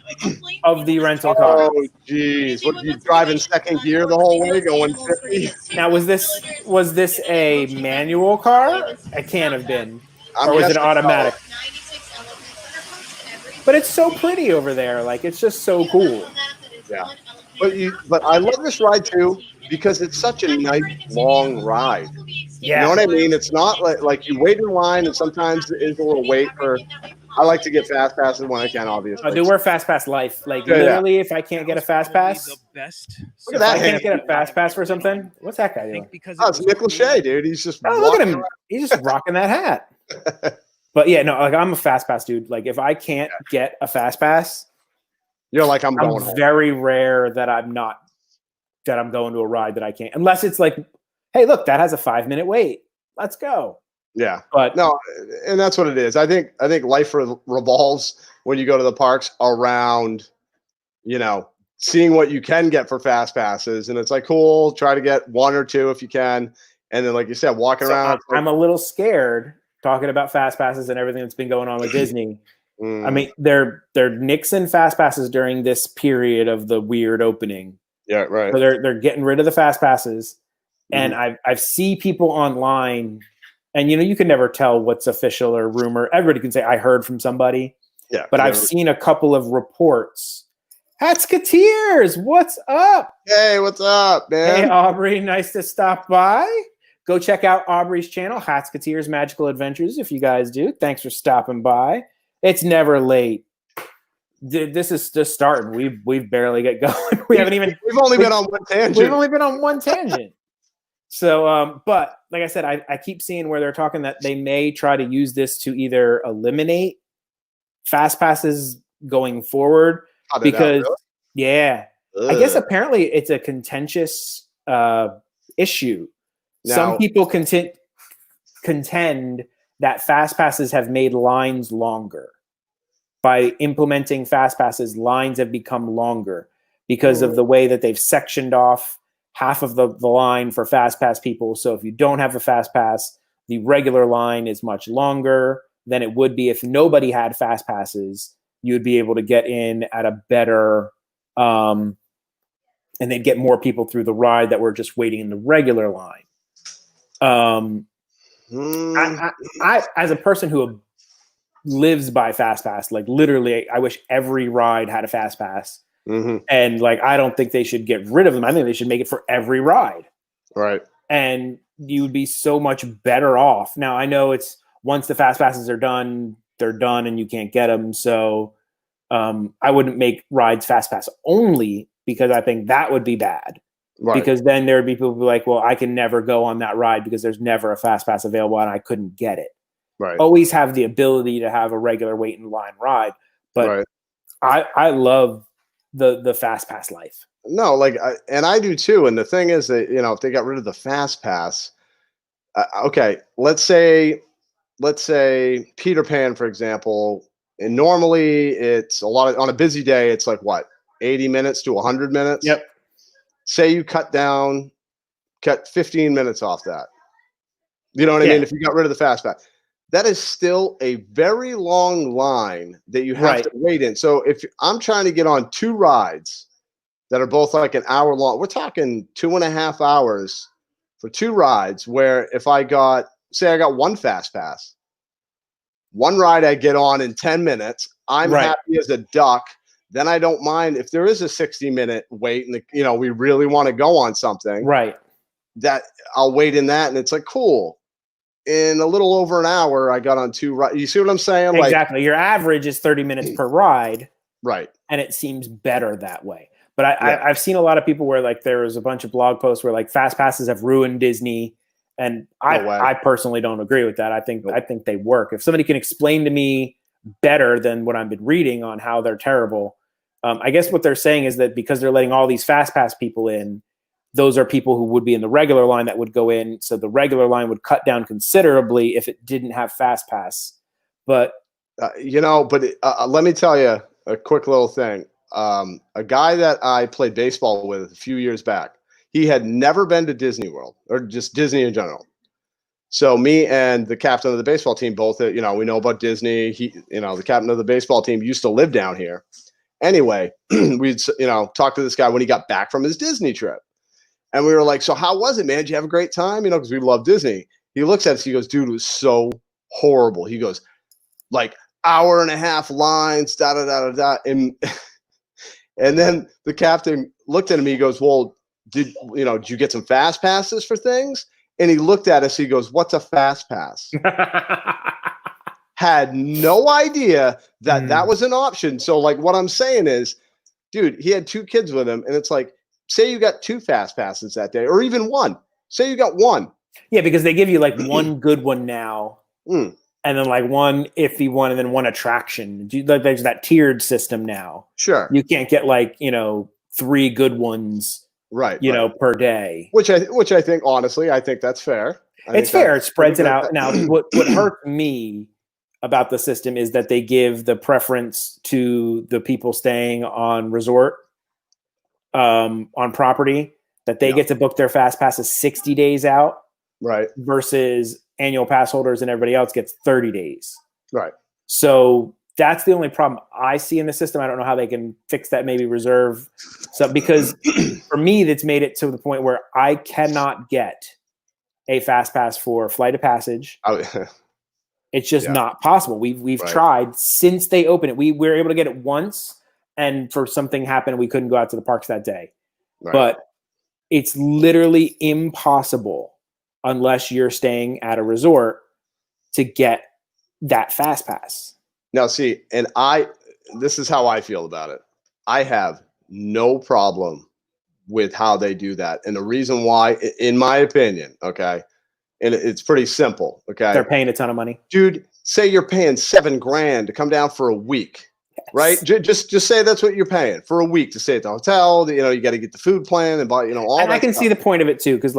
of the rental car. Oh, jeez. What, you driving second gear the whole way, going 50? Now, was this a manual car? It can't have been. Or was it automatic? But it's so pretty over there. Like, it's just so cool. Yeah. But I love this ride, too, because it's such a nice, long ride. Yeah. You know what I mean? It's not like you wait in line, and sometimes there is a little wait for. I like to get fast passes when I can, obviously. Dude, we're fast pass life. Like, literally, if I can't get a fast pass, Look at if that. I can't get a fast pass for something, what's that guy doing? Oh, it's Nick Lachey, dude. He's just. Oh, look at him. He's just rocking that hat. But yeah, no, like I'm a fast pass dude. Like, if I can't get a fast pass, you're like, I'm going home. Very rare that I'm going to a ride that I can't, unless it's like, hey, look, that has a 5-minute wait. Let's go. Yeah, but no, and that's what it is. I think life revolves when you go to the parks around, seeing what you can get for fast passes, and it's like, cool, try to get 1 or 2 if you can, and then, like you said, walking around. I'm a little scared talking about fast passes and everything that's been going on with Disney. I mean, they're nixing fast passes during this period of the weird opening. Yeah, right. So they're getting rid of the fast passes, and I've seen people online. And, you can never tell what's official or rumor. Everybody can say, I heard from somebody. Yeah. But I've seen a couple of reports. Hatsketeers, what's up? Hey, what's up, man? Hey, Aubrey, nice to stop by. Go check out Aubrey's channel, Hatsketeers Magical Adventures, if you guys do. Thanks for stopping by. It's never late. This is just starting. We've barely get going. We've only been on one tangent. We've only been on one tangent. So, but like I said, I keep seeing where they're talking that they may try to use this to either eliminate fast passes going forward because, I guess apparently it's a contentious issue. Now, some people contend that fast passes have made lines longer. By implementing fast passes, lines have become longer because of the way that they've sectioned off half of the line for fast pass people. So if you don't have a fast pass, the regular line is much longer than it would be if nobody had fast passes. You would be able to get in at a better and they'd get more people through the ride that were just waiting in the regular line. I as a person who lives by fast pass, like literally, I wish every ride had a fast pass. And like, I don't think they should get rid of them. I think they should make it for every ride. Right. And you would be so much better off. Now, I know it's once the fast passes are done, they're done and you can't get them. So I wouldn't make rides fast pass only, because I think that would be bad. Right. Because then there would be people who be like, well, I can never go on that ride because there's never a fast pass available and I couldn't get it. Right. Always have the ability to have a regular wait in line ride. But I love the fast pass life. No, like, and I do too. And the thing is that, you know, if they got rid of the fast pass, okay, let's say Peter Pan, for example, and normally it's a lot of, on a busy day, it's like what, 80 minutes to 100 minutes? Yep. Say you cut 15 minutes off that. You know what I mean? If you got rid of the fast pass, that is still a very long line that you have to wait in. So if I'm trying to get on 2 rides that are both like an hour long, we're talking 2.5 hours for 2 rides, where if I got, say I got 1 fast pass, 1 ride I get on in 10 minutes, I'm happy as a duck. Then I don't mind if there is a 60-minute wait and, you know, we really want to go on something. Right. That I'll wait in that. And it's like, cool. In a little over an hour, I got on 2 rides. You see what I'm saying? Exactly. Your average is 30 minutes per ride. Right. And it seems better that way. But I've seen a lot of people where like there was a bunch of blog posts where like fast passes have ruined Disney. And I personally don't agree with that. I think they work. If somebody can explain to me better than what I've been reading on how they're terrible, I guess what they're saying is that because they're letting all these fast pass people in, those are people who would be in the regular line that would go in. So the regular line would cut down considerably if it didn't have fast pass. But you know, but let me tell you a quick little thing. A guy that I played baseball with a few years back, he had never been to Disney World or just Disney in general. So me and the captain of the baseball team both, you know, we know about Disney. He, you know, the captain of the baseball team used to live down here. Anyway, we'd, you know, talk to this guy when he got back from his Disney trip. And we were like, so how was it, man? Did you have a great time? You know, because we love Disney. He looks at us, he goes, dude, it was so horrible. He goes, like, 1.5 hour lines, da-da-da-da-da. And then the captain looked at him, he goes, well, did you get some fast passes for things? And he looked at us, he goes, what's a fast pass? Had no idea that that was an option. So like what I'm saying is, dude, he had 2 kids with him, and it's like, say you got 2 fast passes that day, or even 1. Say you got 1. Yeah, because they give you like 1 good one now, and then like 1 iffy one, and then 1 attraction. There's that tiered system now. Sure. You can't get like, 3 good ones, per day. Which I think, honestly, I think that's fair. It's fair. It spreads it out. Now, what hurts me about the system is that they give the preference to the people staying on resort, on property, that they get to book their fast passes 60 days out, right? Versus annual pass holders and everybody else gets 30 days. Right. So that's the only problem I see in the system. I don't know how they can fix that, maybe reserve some, because for me, that's made it to the point where I cannot get a fast pass for Flight of Passage. It's just not possible. We've tried since they opened it. We were able to get it once, and for something happened, we couldn't go out to the parks that day. Right. But it's literally impossible unless you're staying at a resort to get that fast pass. Now, see, and this is how I feel about it. I have no problem with how they do that. And the reason why, in my opinion, okay, and it's pretty simple, okay? They're paying a ton of money. Dude, say you're paying $7,000 to come down for a week, right? Just say that's what you're paying for a week to stay at the hotel. You got to get the food plan and buy, all and that I can stuff. see the point of it too, because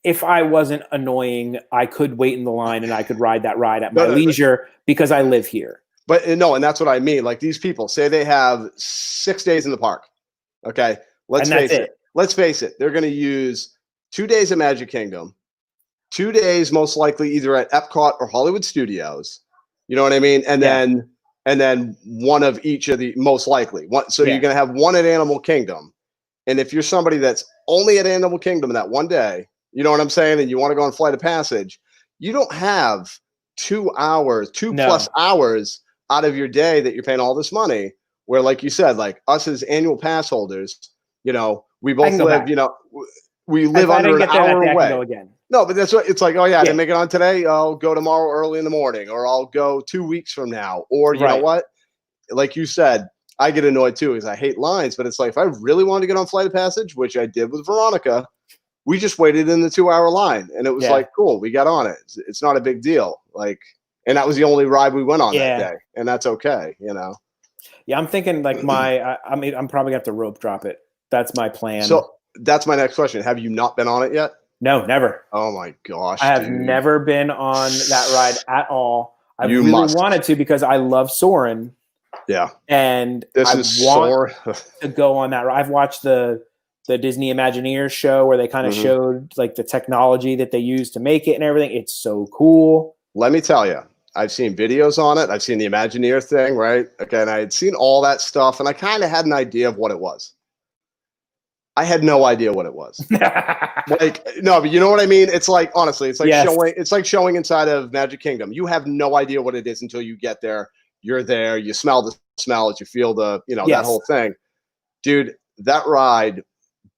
if I wasn't annoying, I could wait in the line and I could ride that ride at my leisure because I live here. But no, and that's what I mean. Like these people say they have 6 days in the park. Okay. Let's face it. They're going to use 2 days at Magic Kingdom, 2 days most likely either at Epcot or Hollywood Studios. You know what I mean? And and then one of each of the most likely one. So Yeah. you're going to have one at Animal Kingdom. And if you're somebody that's only at Animal Kingdom that one day, you know what I'm saying? And you want to go on Flight of Passage, you don't have 2 hours, two No. plus hours out of your day that you're paying all this money. Where, like you said, like us as annual pass holders, you know, we both live, you know, we live under an hour away. Go again. No, but that's what it's like. Oh yeah, I didn't make it on today. I'll go tomorrow early in the morning, or I'll go 2 weeks from now. Or you know what? Like you said, I get annoyed too because I hate lines. But it's like if I really wanted to get on Flight of Passage, which I did with Veronica, we just waited in the 2 hour line, and it was like cool. We got on it. It's not a big deal. Like, and that was the only ride we went on that day, and that's okay. You know. Yeah, I'm thinking like I mean, I'm probably gonna have to rope drop it. That's my plan. So that's my next question. Have you not been on it yet? No, never. Oh my gosh. I have never been on that ride at all. I really wanted to because I love Soarin'. Yeah. And I want to go on that ride. I've watched the Disney Imagineers show where they kind of showed like the technology that they use to make it and everything. It's so cool. Let me tell you, I've seen videos on it. I've seen the Imagineer thing, right? Okay, and I had seen all that stuff, and I kind of had an idea of what it was. I had no idea what it was. Like, no, but you know what I mean? It's like, honestly, it's like showing inside of Magic Kingdom. You have no idea what it is until you get there. You're there, you smell the smell, you feel the, you know, that whole thing. Dude, that ride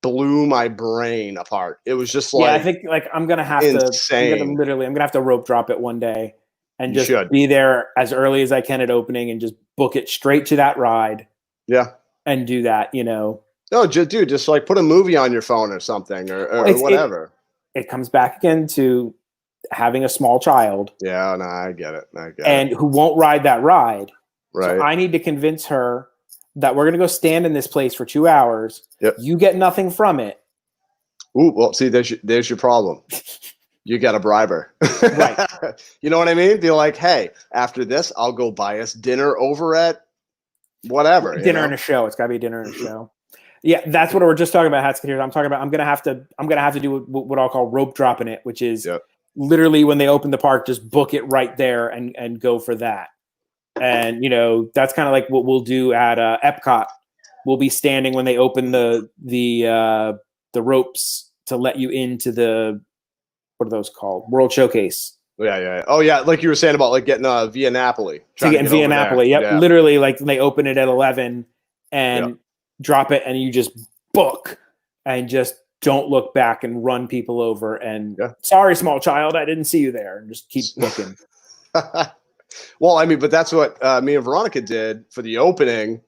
blew my brain apart. It was just like, I think like I'm gonna have to rope drop it one day and just be there as early as I can at opening and just book it straight to that ride. Yeah. And do that, you know. No, dude, just like put a movie on your phone or something or whatever. It comes back again to having a small child. Yeah, no, I get it. And who won't ride that ride. Right. So I need to convince her that we're going to go stand in this place for 2 hours. Yep. You get nothing from it. Ooh, well, see, there's your problem. You got to bribe her. Right. You know what I mean? Be like, hey, after this, I'll go buy us dinner over at whatever. Dinner and a show. It's got to be dinner and a show. Yeah, that's what we're just talking about, Hatsketeers. I'm talking about I'm gonna have to do what I'll call rope dropping it, which is literally when they open the park, just book it right there and go for that. And you know, that's kind of like what we'll do at Epcot. We'll be standing when they open the ropes to let you into the, what are those called? World Showcase. Yeah. Oh yeah, like you were saying about like getting Via Napoli. To get in Via Napoli. Yep. Yeah. Literally, like they open it at 11 and drop it, and you just book and just don't look back and run people over and sorry, small child, I didn't see you there, and just keep booking. Well, I mean, but that's what me and Veronica did for the opening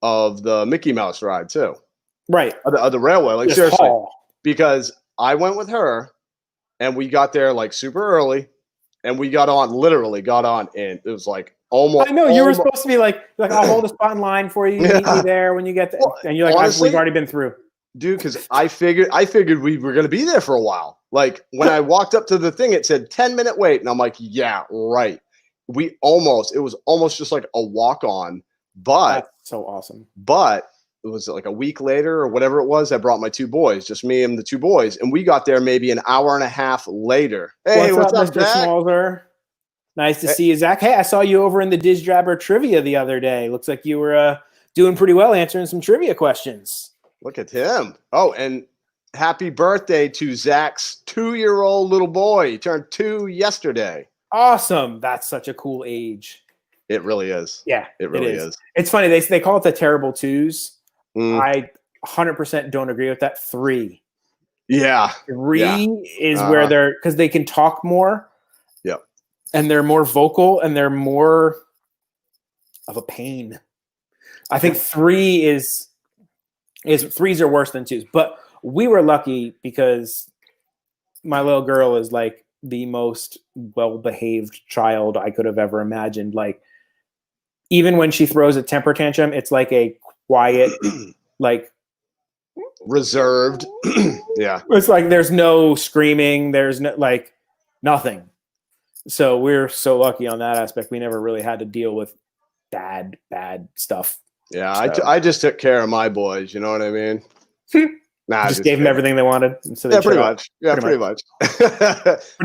of the Mickey Mouse ride too. Right. Of the railway. Like just seriously. Because I went with her and we got there like super early and we literally got on and it was like almost. I know you were supposed to be like I'll hold a spot in line for you. Meet me there when you get there. Well, and you're like, honestly, we've already been through. Dude, because I figured we were going to be there for a while. Like when I walked up to the thing, it said 10-minute wait. And I'm like, yeah, right. It was almost just like a walk on, but that's so awesome. But it was like a week later or whatever it was. I brought my two boys, just me and the two boys. And we got there maybe an hour and a half later. Hey, what's up, Mr. Smalzer? Nice to see you, Zach. Hey, I saw you over in the Diz Jabber trivia the other day. Looks like you were doing pretty well answering some trivia questions. Look at him. Oh, and happy birthday to Zach's 2-year-old little boy. He turned 2 yesterday. Awesome. That's such a cool age. It really is. Yeah, it really is. It's funny. They call it the terrible twos. I 100% don't agree with that. 3. Yeah. 3 is where they're, because they can talk more. Yep. And they're more vocal and they're more of a pain. I think 3s are worse than 2s. But we were lucky because my little girl is like the most well-behaved child I could have ever imagined. Like, even when she throws a temper tantrum, it's like a quiet, like reserved. Yeah. It's like there's no screaming, there's no like nothing. So we're so lucky on that aspect. We never really had to deal with bad stuff. Yeah, so. I just took care of my boys, you know what I mean? Nah, just gave them everything they wanted. So pretty much. Yeah, pretty much. It's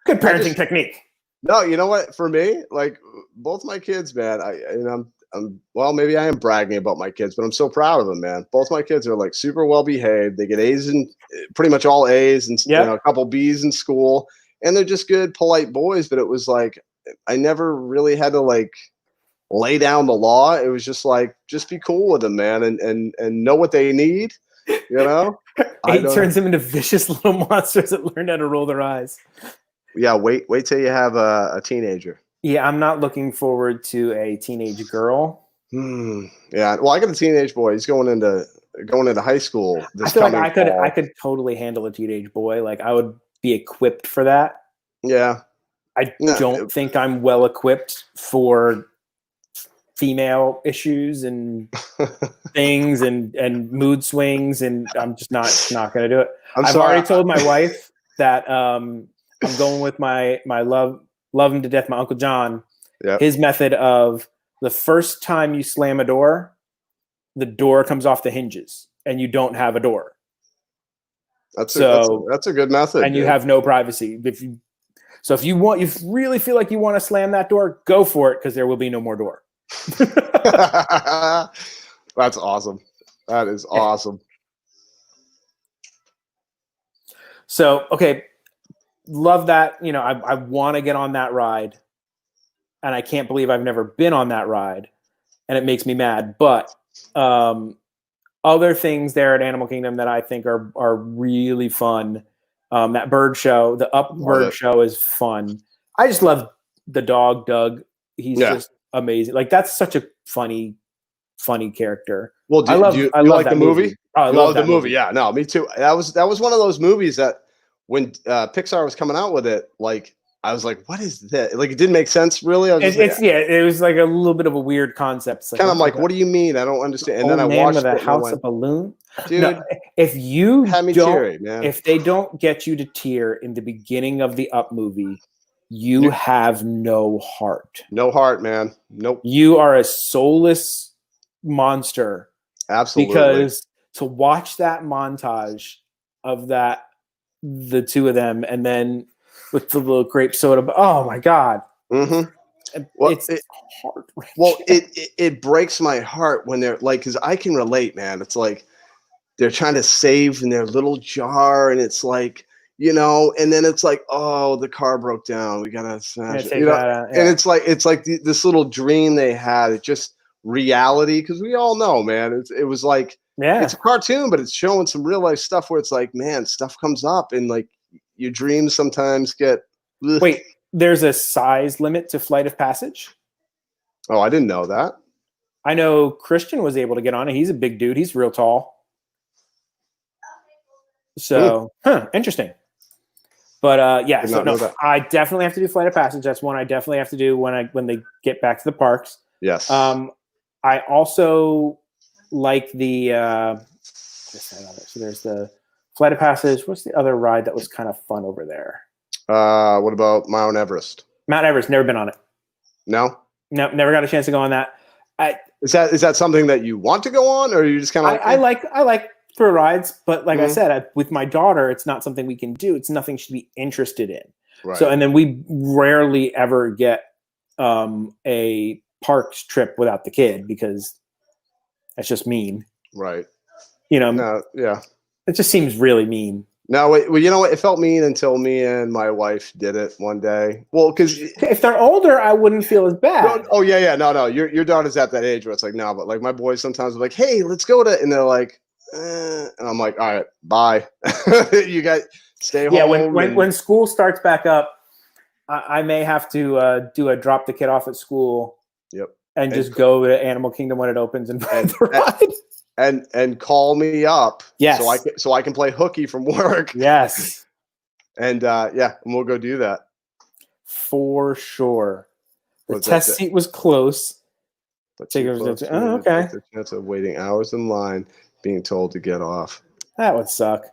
good parenting technique. No, you know what? For me, like both my kids, man. Well, maybe I am bragging about my kids, but I'm so proud of them, man. Both my kids are like super well behaved. They get A's and pretty much all A's, and a couple B's in school, and they're just good, polite boys. But it was like I never really had to like lay down the law. It was just like just be cool with them, man, and know what they need. You know, It turns them into vicious little monsters that learn how to roll their eyes. Yeah, wait till you have a teenager. Yeah, I'm not looking forward to a teenage girl. Yeah, well, I got a teenage boy. He's going into high school. I feel like I could totally handle a teenage boy. Like I would be equipped for that. Yeah, I don't think I'm well equipped for female issues and things and mood swings, and I'm just not going to do it. I've already told my wife that I'm going with my love him to death, my Uncle John. Yep. His method of the first time you slam a door, the door comes off the hinges and you don't have a door. That's a good method. And you have no privacy. If you really feel like you want to slam that door, go for it, because there will be no more door. That's awesome. That is awesome. So, okay. Love that. You know, I want to get on that ride, and I can't believe I've never been on that ride, and it makes me mad. But other things there at Animal Kingdom that I think are really fun. That bird show, the bird show, is fun. I just love the dog, Doug. He's just amazing. Like that's such a funny character. Well, I love the movie. Oh, I love the movie. Yeah, no, me too. That was one of those movies that when Pixar was coming out with it, like I was like, what is that? Like it didn't make sense really. It was like a little bit of a weird concept. It's like, kind of like, what do you mean? I don't understand. And then I watched with a house of balloon. Dude, no, if you teary, man. If they don't get you to tear in the beginning of the Up movie, you have no heart. No heart, man. Nope. You are a soulless monster. Absolutely. Because to watch that montage of the two of them, and then with the little grape soda, oh my God. Mm-hmm. Well, it's hard. Well, it breaks my heart when they're like, because I can relate, man. It's like they're trying to save in their little jar, and it's like, you know, and then it's like, oh, the car broke down. We gotta smash it. You know? And it's like this little dream they had. It's just reality, because we all know, man. It was like, it's a cartoon, but it's showing some real life stuff where it's like, man, stuff comes up, and like your dreams sometimes get. Ugh. Wait, there's a size limit to Flight of Passage? Oh, I didn't know that. I know Christian was able to get on it. He's a big dude. He's real tall. So, interesting. But I definitely have to do Flight of Passage. That's one I definitely have to do when they get back to the parks. Yes. I also like the so there's the Flight of Passage. What's the other ride that was kind of fun over there? What about Mount Everest? Mount Everest, never been on it. No, never got a chance to go on that. Is that something that you want to go on, or are you just kind of? I like for rides, but like I said, with my daughter, it's not something we can do. It's nothing she'd be interested in. Right. So, and then we rarely ever get a parks trip without the kid, because that's just mean. Right. You know. No. Yeah. It just seems really mean. No, well, you know what? It felt mean until me and my wife did it one day. Well, because if they're older, I wouldn't feel as bad. Oh yeah. No. Your daughter's at that age where it's like, no, but like my boys sometimes are like, hey, let's go to, and they're like, and I'm like, all right, bye. You guys stay home. Yeah, when school starts back up, I may have to do a drop the kid off at school. Yep. And just go to Animal Kingdom when it opens and ride the ride. And call me up. Yes. So I can play hooky from work. Yes. And and we'll go do that. For sure. The test seat was close. Okay. The chance of waiting hours in line, being told to get off. That would suck.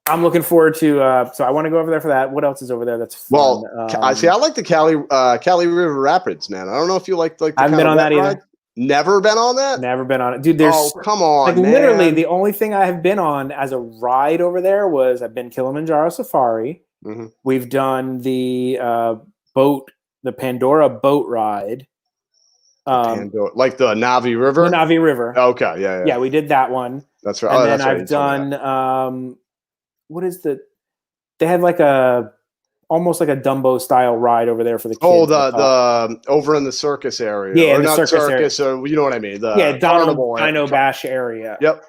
I'm looking forward to. So I want to go over there for that. What else is over there that's fun? Well, I like the Cali River Rapids, man. I don't know if you like the. I haven't been on that either. Never been on that? Never been on it. Dude, there's come on. Like man. Literally the only thing I have been on as a ride over there was I've been Kilimanjaro Safari. Mm-hmm. We've done the the Pandora boat ride. Like the Navi River? The Navi River. Okay, yeah. Yeah, we did that one. That's right. And then I've done, what is they had like almost like a Dumbo style ride over there for the kids. Oh, the over in the circus area. Yeah, or the not circus area. Or you know what I mean. The Dino Bash area. Yep.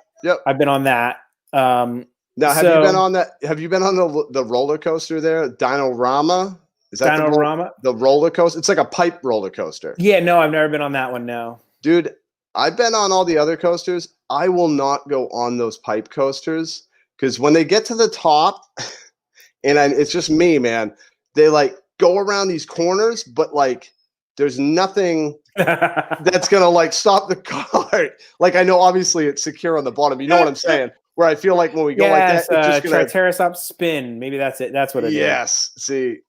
I've been on that. Now, have you been on that? Have you been on the roller coaster there, Dino-Rama? Is that Dino-Rama? The roller coaster? It's like a pipe roller coaster. Yeah, no, I've never been on that one. No, dude, I've been on all the other coasters. I will not go on those pipe coasters because when they get to the top, it's just me, man. They like go around these corners, but like there's nothing that's gonna like stop the car. Like I know, obviously it's secure on the bottom. You know what I'm saying? Where I feel like when we go like that, it's just gonna Triceratops spin. Maybe that's it. That's what it is. Yes. See.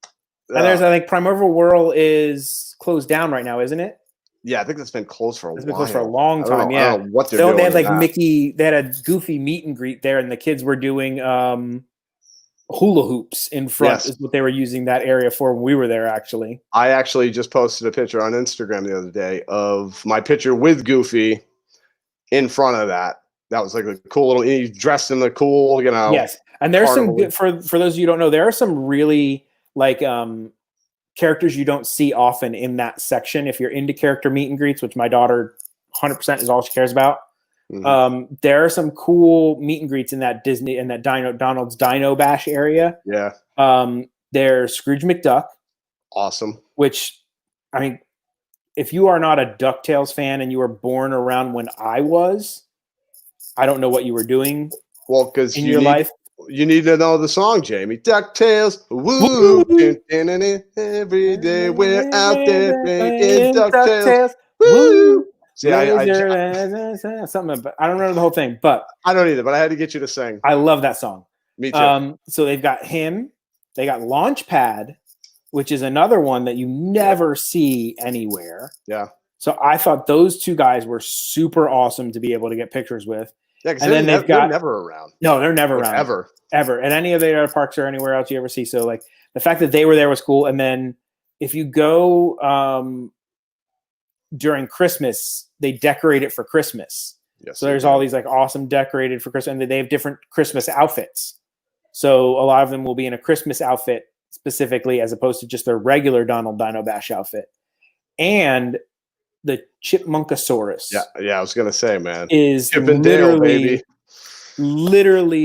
And there's, I think, Primeval Whirl is closed down right now, isn't it? Yeah, I think that's been closed for a while. It's been closed for a long time. I don't know what they're doing. They had like Mickey. They had a Goofy meet and greet there, and the kids were doing hula hoops in front. Yes. Is what they were using that area for when we were there. Actually, I actually just posted a picture on Instagram the other day of my picture with Goofy in front of that. That was like a cool little. He's dressed in the cool, you know. Yes, and there's some for those of you who don't know, there are some really like characters you don't see often in that section. If you're into character meet and greets, which my daughter 100% is all she cares about, there are some cool meet and greets in that Donald's Dino Bash area. Yeah. There's Scrooge McDuck. Awesome. Which, I mean, if you are not a DuckTales fan and you were born around when I was, I don't know what you were doing. Well, because in your life. You need to know the song, Jamie. DuckTales, woo! Every day we're out there making DuckTales, woo! See, something. I don't remember the whole thing, but I don't either. But I had to get you to sing. I love that song. Me too. So they've got him. They got Launchpad, which is another one that you never see anywhere. Yeah. So I thought those two guys were super awesome to be able to get pictures with. Yeah, because they're never around. No, they're never around. Ever. At any of the other parks or anywhere else you ever see. So, like, the fact that they were there was cool. And then if you go during Christmas, they decorate it for Christmas. Yes, so there's all these, like, awesome decorated for Christmas. And they have different Christmas outfits. So a lot of them will be in a Christmas outfit specifically as opposed to just their regular Donald Dino Bash outfit. And the Chipmunkosaurus. Yeah, I was gonna say, man, is literally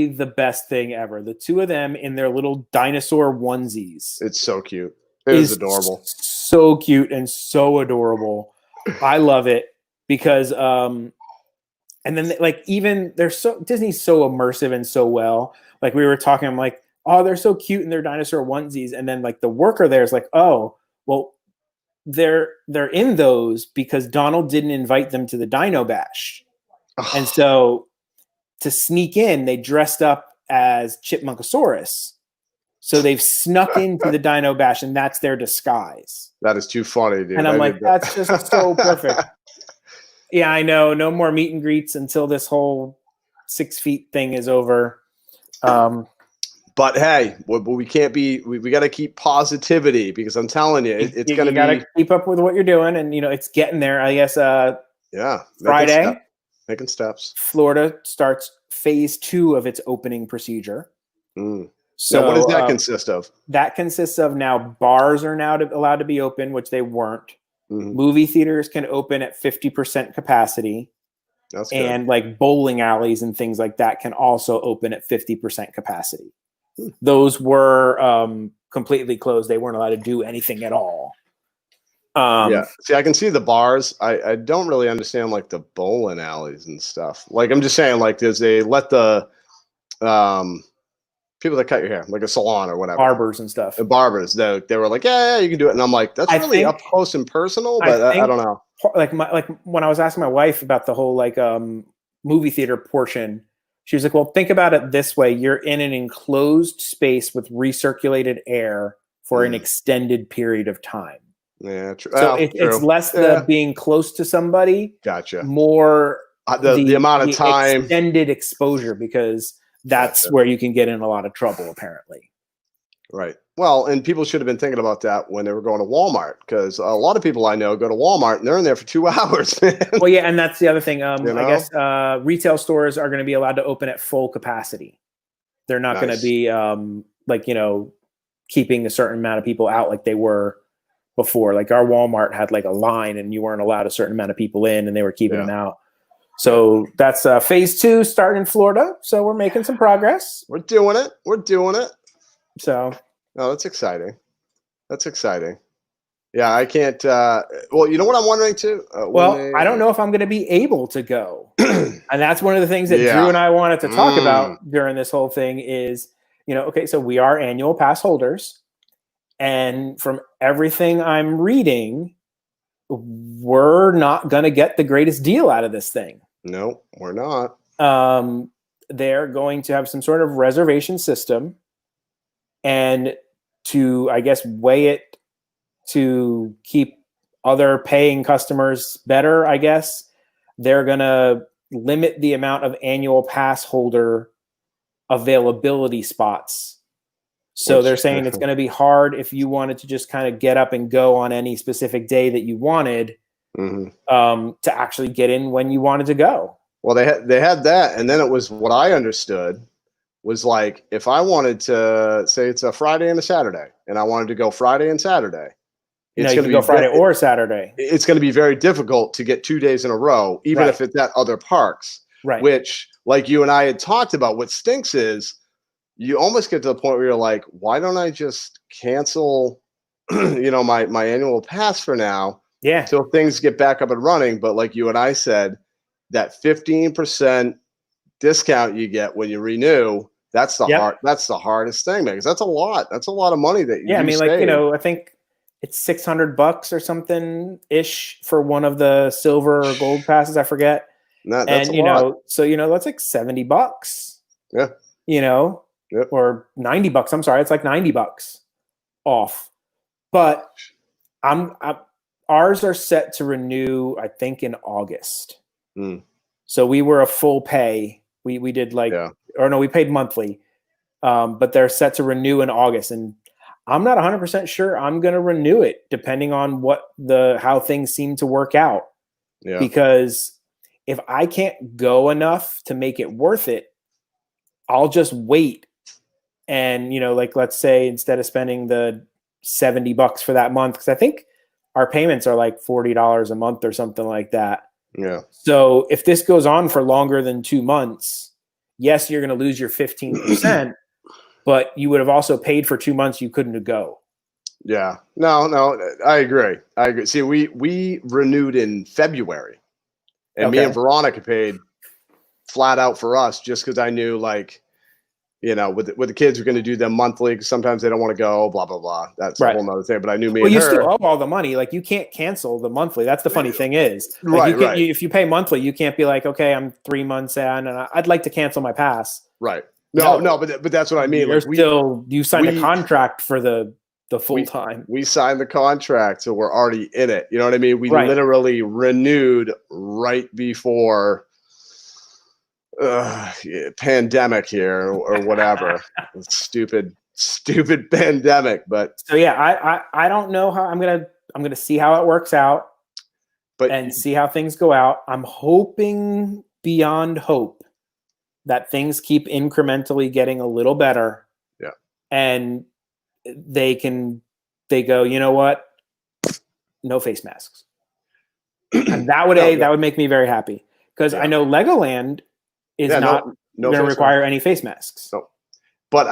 the best thing ever. The two of them in their little dinosaur onesies. It's so cute. It is adorable. So cute and so adorable. I love it because and then like even Disney's so immersive and so well. Like we were talking, I'm like, oh, they're so cute in their dinosaur onesies, and then like the worker there is like, oh, well. They're in those because Donald didn't invite them to the Dino Bash. And so to sneak in, they dressed up as Chipmunkosaurus. So they've snuck into the Dino Bash and that's their disguise. That is too funny, dude. And I'm like, that's just so perfect. Yeah, I know. No more meet and greets until this whole 6 feet thing is over. But hey, we can't be. We got to keep positivity because I'm telling you, it's going to be. You got to keep up with what you're doing, and it's getting there. I guess. Yeah. Friday, making steps. Florida starts phase 2 of its opening procedure. So now, what does that consist of? That consists of now bars are now allowed to be open, which they weren't. Movie theaters can open at 50% capacity. That's good. And like bowling alleys and things like that can also open at 50% capacity. Those were completely closed. They weren't allowed to do anything at all. Yeah. See, I can see the bars. I don't really understand like the bowling alleys and stuff. Like I'm just saying, like they let the people that cut your hair, like a salon or whatever, barbers and stuff. The barbers, they were like, yeah, you can do it, and I'm like, that's really up close and personal, but I don't know. Like when I was asking my wife about the whole like movie theater portion. She was like, well, think about it this way. You're in an enclosed space with recirculated air for an extended period of time. Yeah, true. So it's less the being close to somebody. Gotcha. More the amount of time. Extended exposure, because that's where you can get in a lot of trouble, apparently. Right. Well, and people should have been thinking about that when they were going to Walmart, because a lot of people I know go to Walmart and they're in there for 2 hours, man. Well, yeah, and that's the other thing. I know? guess retail stores are going to be allowed to open at full capacity. They're not going to be like, keeping a certain amount of people out like they were before. Like our Walmart had like a line and you weren't allowed a certain amount of people in and they were keeping them out. So that's phase 2 starting in Florida. So we're making some progress. We're doing it. We're doing it. So. Oh, that's exciting. That's exciting. Yeah, I can't. Well, you know what I'm wondering too? I don't know if I'm going to be able to go. And that's one of the things that Drew and I wanted to talk about during this whole thing is, okay, so we are annual pass holders. And from everything I'm reading, we're not going to get the greatest deal out of this thing. No, we're not. They're going to have some sort of reservation system. And to, I guess, weigh it to keep other paying customers better, I guess, they're going to limit the amount of annual pass holder availability spots. So they're saying it's going to be hard if you wanted to just kind of get up and go on any specific day that you wanted to actually get in when you wanted to go. Well, they had that. And then it was what I understood was like, if I wanted to say it's a Friday and a Saturday and I wanted to go Friday and Saturday, it's going to go Friday or Saturday. It's going to be very difficult to get 2 days in a row, even if it's at other parks, which like you and I had talked about, what stinks is you almost get to the point where you're like, why don't I just cancel, my annual pass for now till things get back up and running. But like you and I said, that 15% discount you get when you renew, that's the hardest thing, man, because that's a lot. That's a lot of money that you save. I think it's $600 or something ish for one of the silver or gold passes. I forget. That's a lot. So that's like $70. Yeah. Or $90. I'm sorry, it's like $90 off. But ours are set to renew, I think, in August. So we were a full pay. We did we paid monthly, but they're set to renew in August, and I'm not 100% sure I'm going to renew it, depending on how things seem to work out. Yeah. Because if I can't go enough to make it worth it, I'll just wait. And let's say instead of spending the $70 for that month, because I think our payments are like $40 a month or something like that. Yeah. So if this goes on for longer than 2 months, yes, you're going to lose your 15%, but you would have also paid for 2 months you couldn't go. Yeah. No, I agree. See, we renewed in February, and me and Veronica paid flat out for us just because I knew, like, with the kids, we're going to do them monthly because sometimes they don't want to go, blah, blah, blah. That's a whole nother thing. But I knew you still owe all the money. Like, you can't cancel the monthly. That's the funny thing is. Like, if you pay monthly, you can't be like, okay, I'm 3 months in and I'd like to cancel my pass. Right. No, but that's what I mean. You signed a contract for the full time. We signed the contract, so we're already in it. You know what I mean? We literally renewed right before pandemic here or whatever. stupid pandemic. But so I don't know how I'm gonna see how it works out, and see how things go out. I'm hoping beyond hope that things keep incrementally getting a little better. Yeah. And they go, you know what? No face masks. And that would make me very happy, because I know Legoland is not going to require any face masks. No. But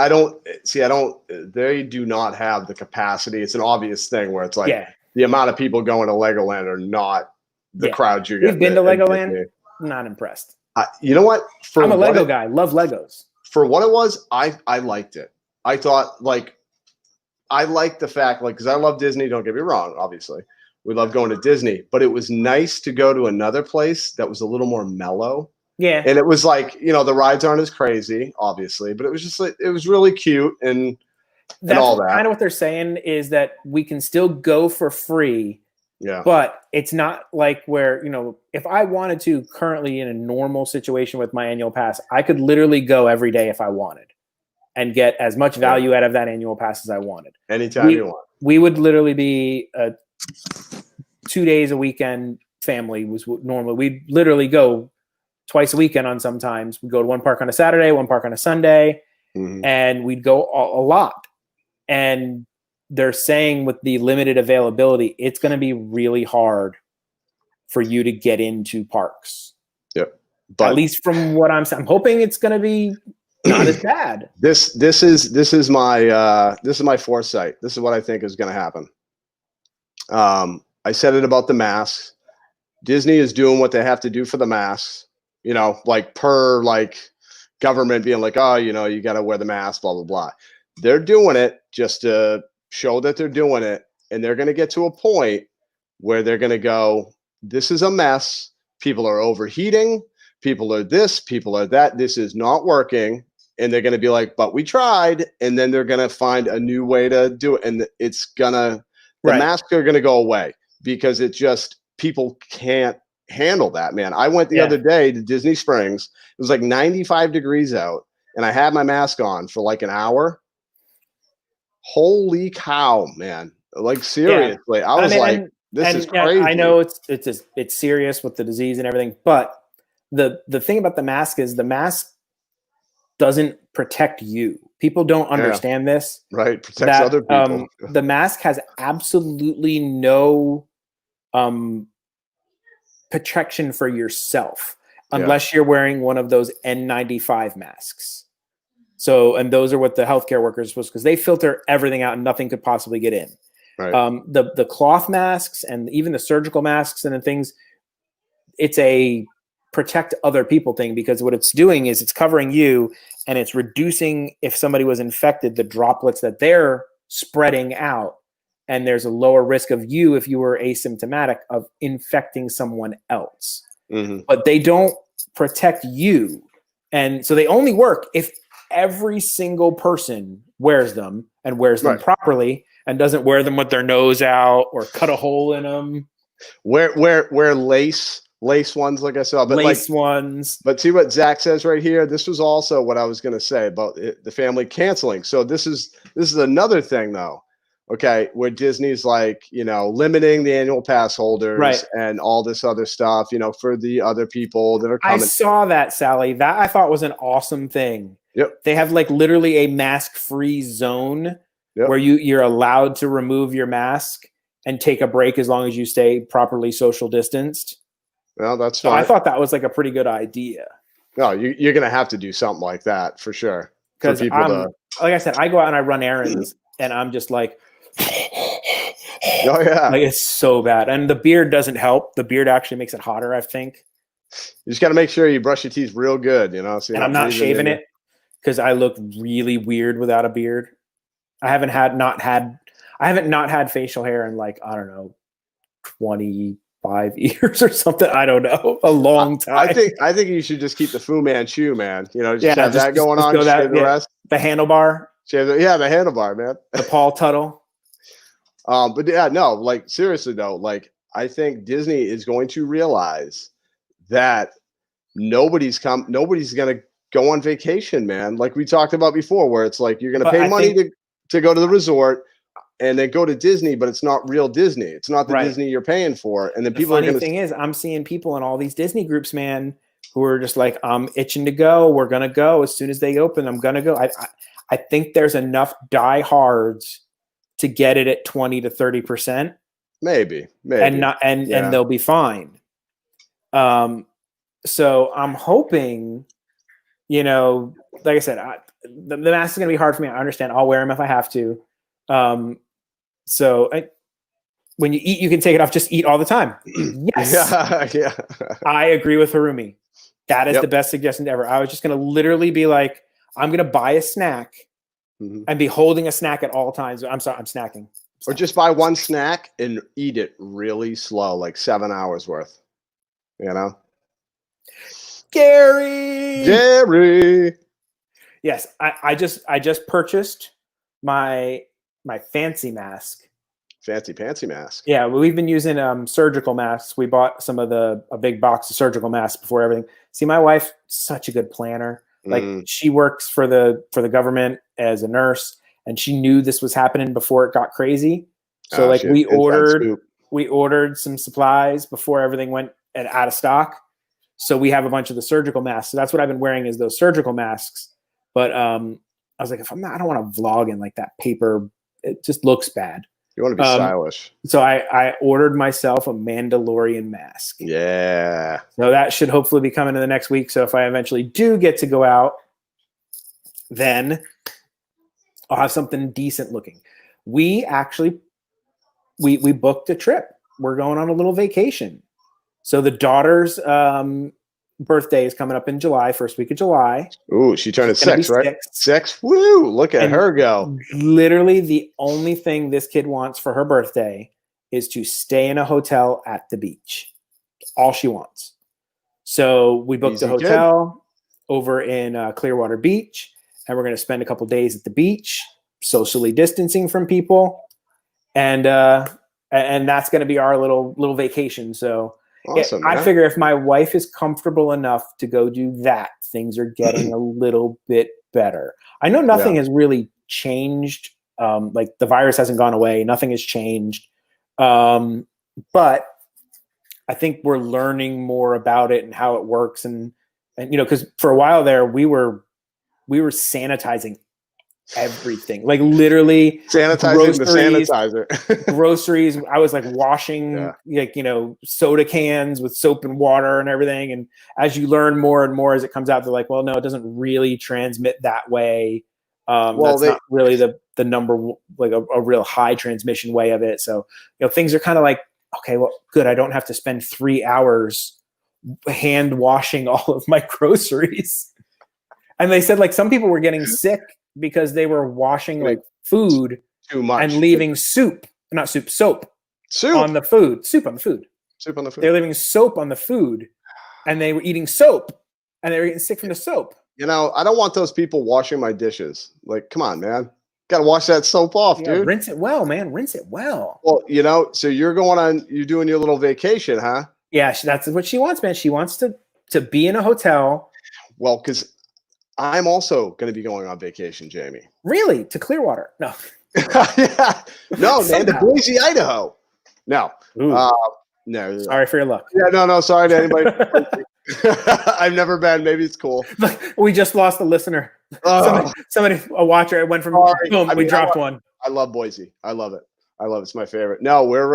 they do not have the capacity. It's an obvious thing where it's like the amount of people going to Legoland are not the crowds you're getting. You've been to Legoland? Not impressed. You know what? I'm a Lego guy. Love Legos. For what it was, I liked it. I thought, I liked the fact, because I love Disney. Don't get me wrong. Obviously, we love going to Disney, but it was nice to go to another place that was a little more mellow. Yeah. And it was the rides aren't as crazy, obviously, but it was just it was really cute and all that. Kind of what they're saying is that we can still go for free. Yeah. But it's not like where, if I wanted to currently in a normal situation with my annual pass, I could literally go every day if I wanted. and get as much value out of that annual pass as I wanted. Anytime you want. We would literally be a 2 days a weekend family was normally. We'd literally go twice a weekend on sometimes. We'd go to one park on a Saturday, one park on a Sunday, and we'd go a lot. And they're saying with the limited availability, it's going to be really hard for you to get into parks. Yep. But at least from what I'm hoping it's going to be not as bad. This is my foresight. This is what I think is going to happen. I said it about the masks. Disney is doing what they have to do for the masks, you know, like per like government being like, oh, you know, you got to wear the mask, blah, blah, blah. They're doing it just to show that they're doing it. And they're going to get to a point where they're going to go, this is a mess. People are overheating. People are this, people are that. This is not working. And they're going to be like, but we tried. And then they're going to find a new way to do it. And it's going to, the masks are going to go away because it just, people can't handle that, man. I went the other day to Disney Springs. It was like 95 degrees out. And I had my mask on for like an hour. Holy cow, man. Like seriously. I was like, this is crazy. I know it's serious with the disease and everything, but the thing about the mask is the mask doesn't protect you. People don't understand this. Right. Protects other people. The mask has absolutely no protection for yourself unless you're wearing one of those N95 masks. So, and those are what the healthcare workers are supposed to, because they filter everything out and nothing could possibly get in. Right. The cloth masks and even the surgical masks and the things, it's a protect other people thing, because what it's doing is it's covering you and it's reducing, if somebody was infected, the droplets that they're spreading out. And there's a lower risk of you, if you were asymptomatic, of infecting someone else. But they don't protect you. And so they only work if every single person wears them and wears them properly and doesn't wear them with their nose out or cut a hole in them. Wear lace ones, like I saw, but lace ones. But see what Zach says right here. This was also what I was going to say about the family canceling. So this is another thing though. Okay, where Disney's like, you know, limiting the annual pass holders and all this other stuff, you know, for the other people that are coming. I saw that, Sally. That I thought was an awesome thing. Yep. They have like literally a mask-free zone where you're allowed to remove your mask and take a break as long as you stay properly social distanced. Well, that's so fine. I thought that was like a pretty good idea. No, you're going to have to do something like that for sure. Because like I said, I go out and I run errands and I'm just like, oh yeah, like it's so bad. And the beard doesn't help. The beard actually makes it hotter, I think. You just got to make sure you brush your teeth real good, you know. So and I'm not shaving it because I look really weird without a beard. I haven't not had facial hair in like, I don't know, 25 years or something. I don't know, a long time. I think you should just keep the Fu Manchu, man. You know, just have that going on. The rest. The handlebar. The handlebar, man. The Paul Tuttle. But yeah, no, like seriously though, like I think Disney is going to realize that nobody's going to go on vacation, man. Like we talked about before, where it's like you're going to pay money to go to the resort and then go to Disney, but it's not real Disney. It's not the Disney you're paying for. And then people are going to. The thing is, I'm seeing people in all these Disney groups, man, who are just like, I'm itching to go. We're going to go as soon as they open. I'm going to go. I think there's enough diehards to get it at 20 to 30%. Maybe. And they'll be fine. So I'm hoping, you know, like I said, the mask is going to be hard for me. I understand. I'll wear them if I have to. When you eat, you can take it off. Just eat all the time. Yes. Yeah. I agree with Harumi. That is the best suggestion ever. I was just going to literally be like, I'm going to buy a snack and be holding a snack at all times. I'm sorry, I'm snacking. Or just buy one snack and eat it really slow, like 7 hours worth. You know? Gary. Yes, I just purchased my fancy mask. Fancy pantsy mask. Yeah, we've been using surgical masks. We bought a big box of surgical masks before everything. See, my wife, such a good planner. Like she works for the government as a nurse, and she knew this was happening before it got crazy. So like we ordered some supplies before everything went out of stock. So we have a bunch of the surgical masks. So that's what I've been wearing is those surgical masks. But I was like, I don't want to vlog in like that paper. It just looks bad. You want to be stylish. So I ordered myself a Mandalorian mask. Yeah. So that should hopefully be coming in the next week. So if I eventually do get to go out, then I'll have something decent looking. We actually, we booked a trip. We're going on a little vacation. So the daughter's birthday is coming up in July, first week of July. Ooh, she turned 6, right? 6. Woo! Look at her go. Literally, the only thing this kid wants for her birthday is to stay in a hotel at the beach. All she wants. So we booked a hotel over in Clearwater Beach, and we're going to spend a couple days at the beach, socially distancing from people, and that's going to be our little vacation. So. Awesome, I figure if my wife is comfortable enough to go do that, things are getting a little bit better. I know nothing has really changed. Like the virus hasn't gone away. Nothing has changed. But I think we're learning more about it and how it works. And because for a while there, we were sanitizing everything, like literally sanitizing the sanitizer. Groceries. I was like washing soda cans with soap and water and everything. And as you learn more and more as it comes out, they're like, well, no, it doesn't really transmit that way. That's not really the number, like a real high transmission way of it. So things are kind of like, okay, well, good. I don't have to spend 3 hours hand washing all of my groceries. And they said like some people were getting sick because they were washing like food too much and leaving soap on the food. They're leaving soap on the food, and they were eating soap, and they were getting sick from the soap. I don't want those people washing my dishes. Like, come on, man. Got to wash that soap off, dude. Rinse it well, man. Rinse it well. Well, so you're doing your little vacation, huh? Yeah, that's what she wants, man. She wants to be in a hotel. Well, because I'm also going to be going on vacation, Jamie. Really? To Clearwater? No. Yeah. No, man, to Boise, Idaho. No. No. Sorry for your luck. Yeah, no, sorry to anybody. I've never been. Maybe it's cool. We just lost a listener. Somebody, a watcher. It went from boom. We dropped one. I love Boise. I love it. It's my favorite. No, we're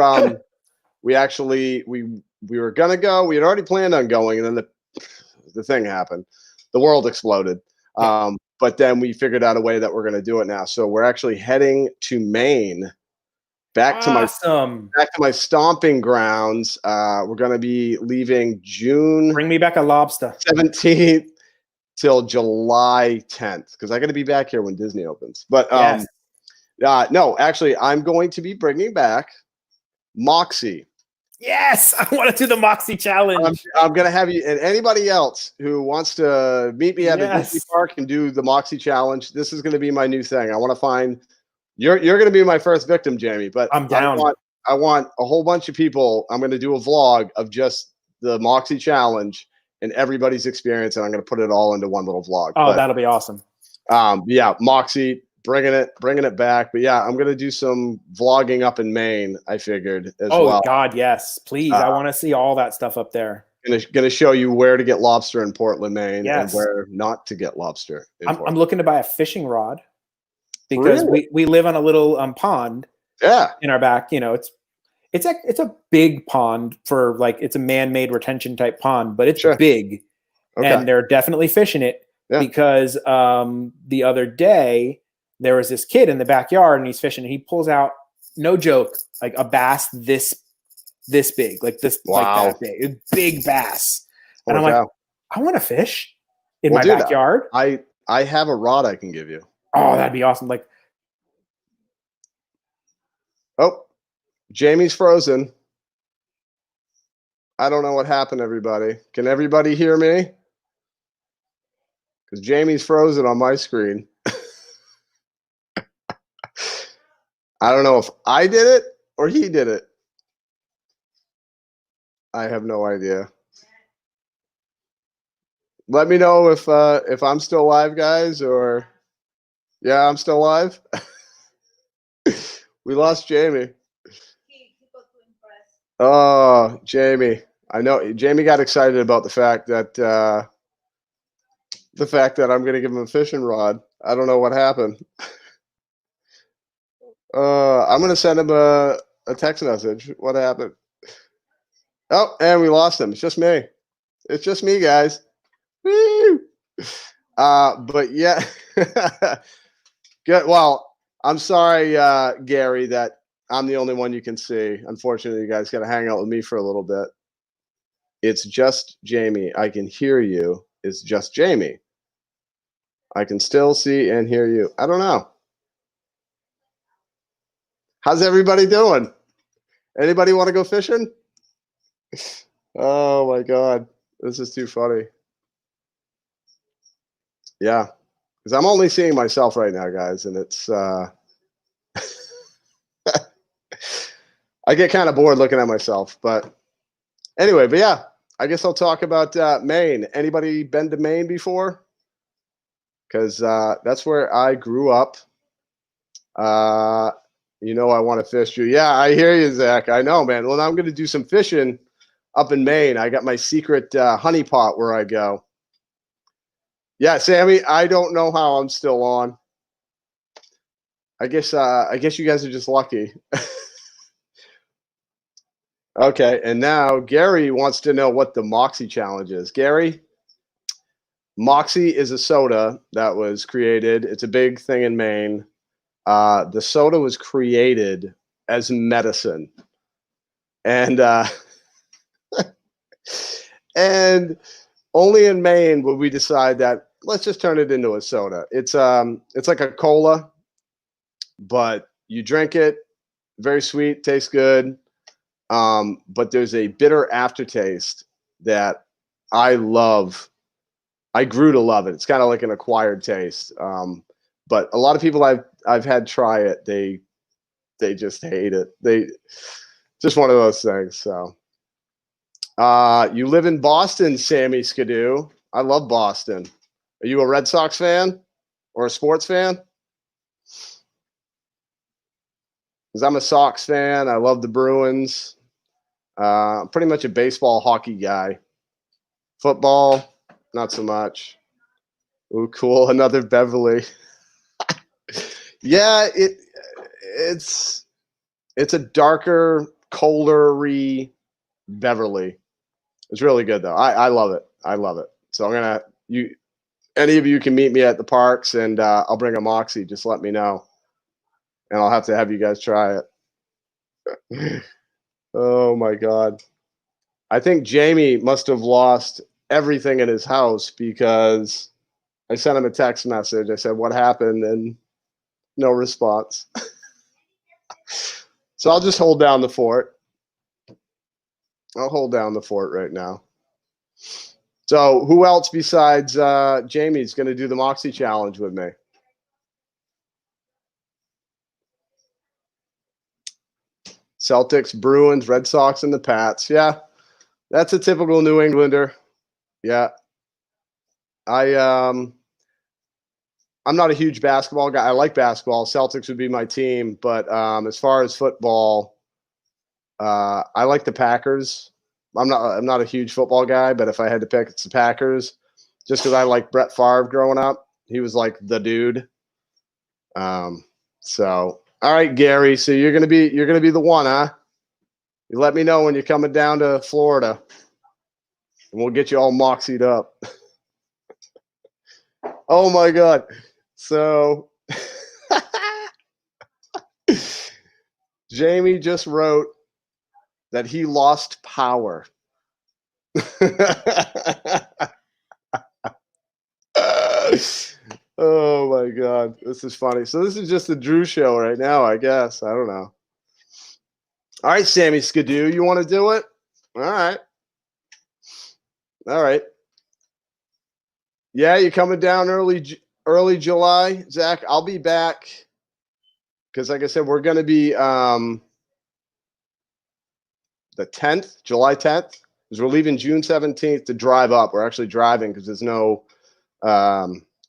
we were gonna go. We had already planned on going, and then the thing happened. The world exploded. But then we figured out a way that we're going to do it now. So we're actually heading to Maine, back to my stomping grounds. We're going to be leaving June. Bring me back a lobster. 17th till July 10th, because I got to be back here when Disney opens. But no, actually, I'm going to be bringing back Moxie. Yes, I want to do the Moxie challenge. I'm going to have you and anybody else who wants to meet me at the Disney park and do the Moxie challenge. This is going to be my new thing. I want to find you're going to be my first victim, Jamie. But I'm down. I want a whole bunch of people. I'm going to do a vlog of just the Moxie challenge and everybody's experience, and I'm going to put it all into one little vlog. Oh, that'll be awesome. Yeah, Moxie. Bringing it back. But yeah, I'm going to do some vlogging up in Maine, I figured, as well. Oh, God, yes. Please. I want to see all that stuff up there. Going to show you where to get lobster in Portland, Maine, and where not to get lobster. I'm looking to buy a fishing rod because we live on a little pond in our back. It's a big pond for it's a man-made retention type pond, but it's big. Okay. And they're definitely fish in it because the other day, there was this kid in the backyard and he's fishing and he pulls out, no joke, like a bass this big, like this, like that big, a big bass. And I'm like, I want to fish in my backyard. I have a rod I can give you. Oh, that'd be awesome. Jamie's frozen. I don't know what happened, everybody. Can everybody hear me? Because Jamie's frozen on my screen. I don't know if I did it or he did it. I have no idea. Let me know if I'm still live, guys, or yeah, I'm still live. We lost Jamie. Oh, Jamie. I know Jamie got excited about the fact that I'm going to give him a fishing rod. I don't know what happened. I'm going to send him a text message. What happened? Oh, and we lost him. It's just me. It's just me, guys. Woo! But yeah. Good. Well, I'm sorry, Gary, that I'm the only one you can see. Unfortunately, you guys got to hang out with me for a little bit. It's just Jamie. I can hear you. It's just Jamie. I can still see and hear you. I don't know. How's everybody doing? Anybody want to go fishing? Oh my God. This is too funny. Yeah. Because I'm only seeing myself right now, guys, and it's I get kind of bored looking at myself, but anyway, but yeah, I guess I'll talk about Maine. Anybody been to Maine before? Because that's where I grew up. You know, I want to fish you. Yeah, I hear you, Zach. I know, man. Well, I'm going to do some fishing up in Maine. I got my secret honey pot where I go. Yeah, Sammy, I don't know how I'm still on. I guess you guys are just lucky. Okay, and now Gary wants to know what the Moxie Challenge is. Gary, Moxie is a soda that was created. It's a big thing in Maine. The soda was created as medicine, and and only in Maine would we decide that let's just turn it into a soda. It's like a cola, but you drink it, very sweet, tastes good. But there's a bitter aftertaste that I love. I grew to love it. It's kind of like an acquired taste. But a lot of people I've had try it, they just hate it. They just one of those things. So, you live in Boston, Sammy Skidoo. I love Boston. Are you a Red Sox fan or a sports fan? Because I'm a Sox fan. I love the Bruins. Pretty much a baseball, hockey guy. Football, not so much. Ooh, cool. Another Beverly. Yeah, it's a darker, colder-y Beverly. It's really good though. I love it. I love it. So any of you can meet me at the parks, and I'll bring a Moxie. Just let me know, and I'll have to have you guys try it. Oh my God. I think Jamie must have lost everything in his house because I sent him a text message. I said, "What happened?" And no response. So I'll just hold down the fort. I'll hold down the fort right now. So who else besides Jamie is going to do the Moxie Challenge with me? Celtics, Bruins, Red Sox, and the Pats. Yeah, that's a typical New Englander. Yeah. I'm not a huge basketball guy. I like basketball. Celtics would be my team, but as far as football, I like the Packers. I'm not a huge football guy, but if I had to pick, it's the Packers, just because I like Brett Favre growing up. He was like the dude. So all right, Gary. So you're gonna be the one, huh? You let me know when you're coming down to Florida, and we'll get you all moxied up. Oh my God. So Jamie just wrote that he lost power. Oh my God. This is funny. So this is just the Drew show right now, I guess. I don't know. All right, Sammy Skidoo, you want to do it? All right. All right. Yeah, you coming down early July, Zach? I'll be back because, like I said, we're going to be the 10th, July 10th. because we're leaving June 17th to drive up. We're actually driving because there's no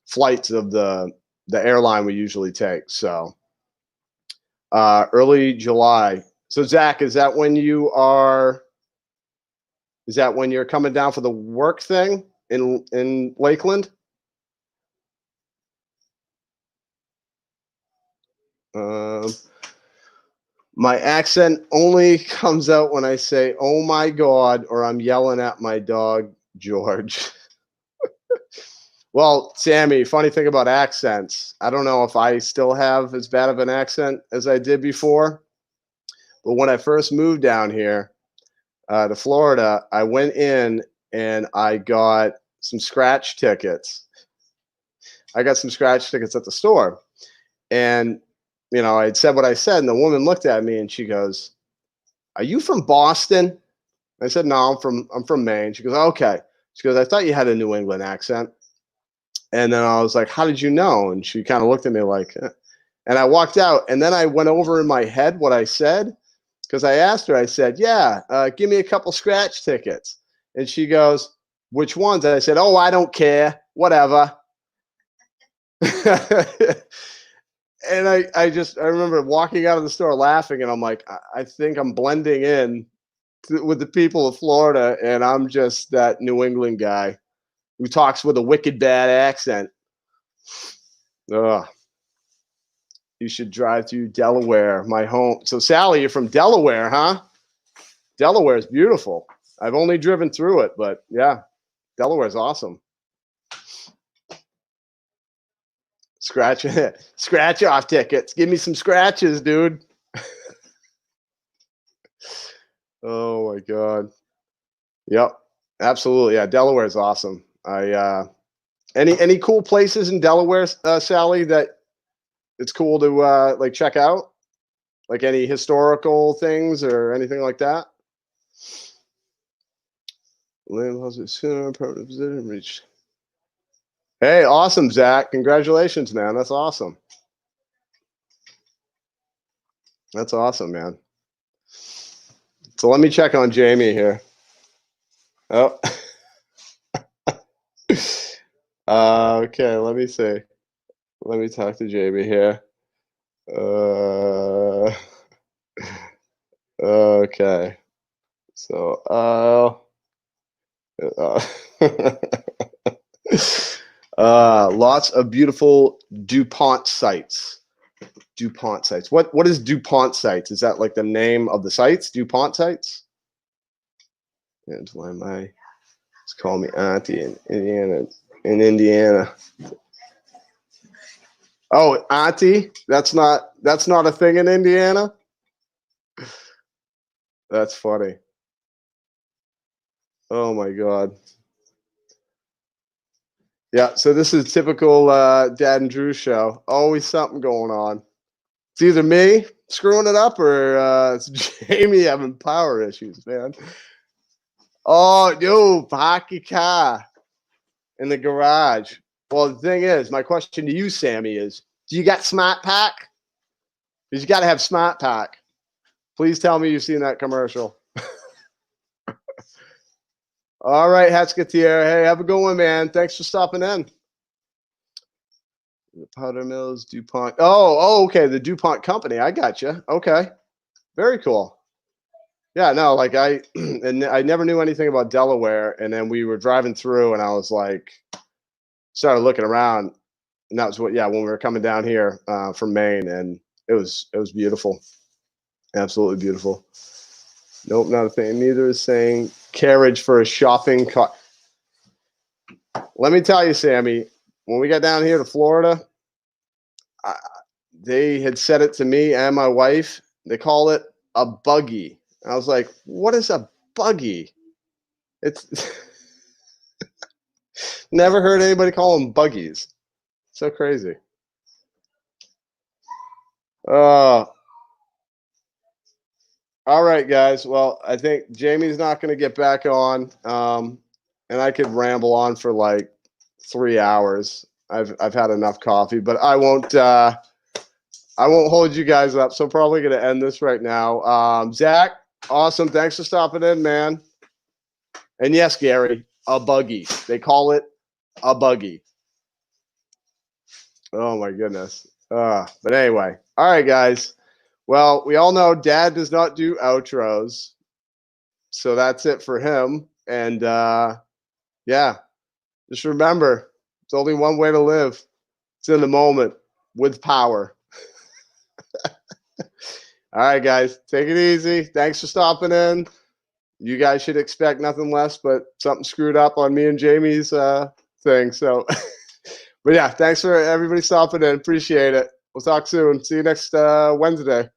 flights of the airline we usually take. So early July. So Zach, is that when you're coming down for the work thing in Lakeland? My accent only comes out when I say, "Oh my God," or I'm yelling at my dog, George. Well, Sammy, funny thing about accents, I don't know if I still have as bad of an accent as I did before, but when I first moved down here to Florida, I went in and I got some scratch tickets. I got some scratch tickets at the store. And, you know, I had said what I said, and the woman looked at me and she goes, "Are you from Boston?" I said, "No, I'm from Maine." She goes, "Okay." She goes, "I thought you had a New England accent." And then I was like, "How did you know?" And she kind of looked at me like, eh. And I walked out, and then I went over in my head what I said, because I asked her, I said, "Yeah, give me a couple scratch tickets." And she goes, "Which ones?" And I said, "Oh, I don't care, whatever." And I remember walking out of the store laughing, and I'm like, I think I'm blending in with the people of Florida, and I'm just that New England guy who talks with a wicked bad accent. Ugh. You should drive through Delaware, my home. So, Sally, you're from Delaware, huh? Delaware is beautiful. I've only driven through it, but yeah, Delaware's awesome. Scratch off tickets. Give me some scratches, dude. Oh my God. Yep, absolutely. Yeah, Delaware is awesome. Any cool places in Delaware, Sally, that it's cool to like check out? Like any historical things or anything like that? Hey, awesome, Zach. Congratulations, man. That's awesome. That's awesome, man. So let me check on Jamie here. Oh. Okay, let me see. Let me talk to Jamie here. Okay. So, lots of beautiful DuPont sites. DuPont sites. What is DuPont sites? Is that like the name of the sites? DuPont sites? That's why it's called me Auntie in Indiana. In Indiana. Oh, Auntie? That's not a thing in Indiana? That's funny. Oh my God. Yeah, so this is typical Dad and Drew show. Always something going on. It's either me screwing it up or it's Jamie having power issues, man. Oh, yo, park your car in the garage. Well, the thing is, my question to you, Sammy, is do you got Smart Pack? Because you got to have Smart Pack. Please tell me you've seen that commercial. All right, Hatsketeer. Hey, have a good one, man. Thanks for stopping in. The powder mills, DuPont. Oh, okay. The DuPont company. I got you. Okay. Very cool. Yeah, no, like I never knew anything about Delaware. And then we were driving through and I was like, started looking around. And that was when we were coming down here from Maine, and it was beautiful. Absolutely beautiful. Nope, not a thing. Neither is saying carriage for a shopping cart. Let me tell you, Sammy, when we got down here to Florida, they had said it to me and my wife. They call it a buggy. I was like, what is a buggy? It's never heard anybody call them buggies. So crazy. All right, guys. Well, I think Jamie's not going to get back on, and I could ramble on for like 3 hours. I've had enough coffee, but I won't hold you guys up. So I'm probably going to end this right now. Zach, awesome. Thanks for stopping in, man. And yes, Gary, a buggy. They call it a buggy. Oh my goodness. But anyway, all right, guys. Well, we all know Dad does not do outros, so that's it for him. And yeah, just remember, it's only one way to live. It's in the moment with power. All right, guys, take it easy. Thanks for stopping in. You guys should expect nothing less but something screwed up on me and Jamie's thing. So, but yeah, thanks for everybody stopping in. Appreciate it. We'll talk soon. See you next Wednesday.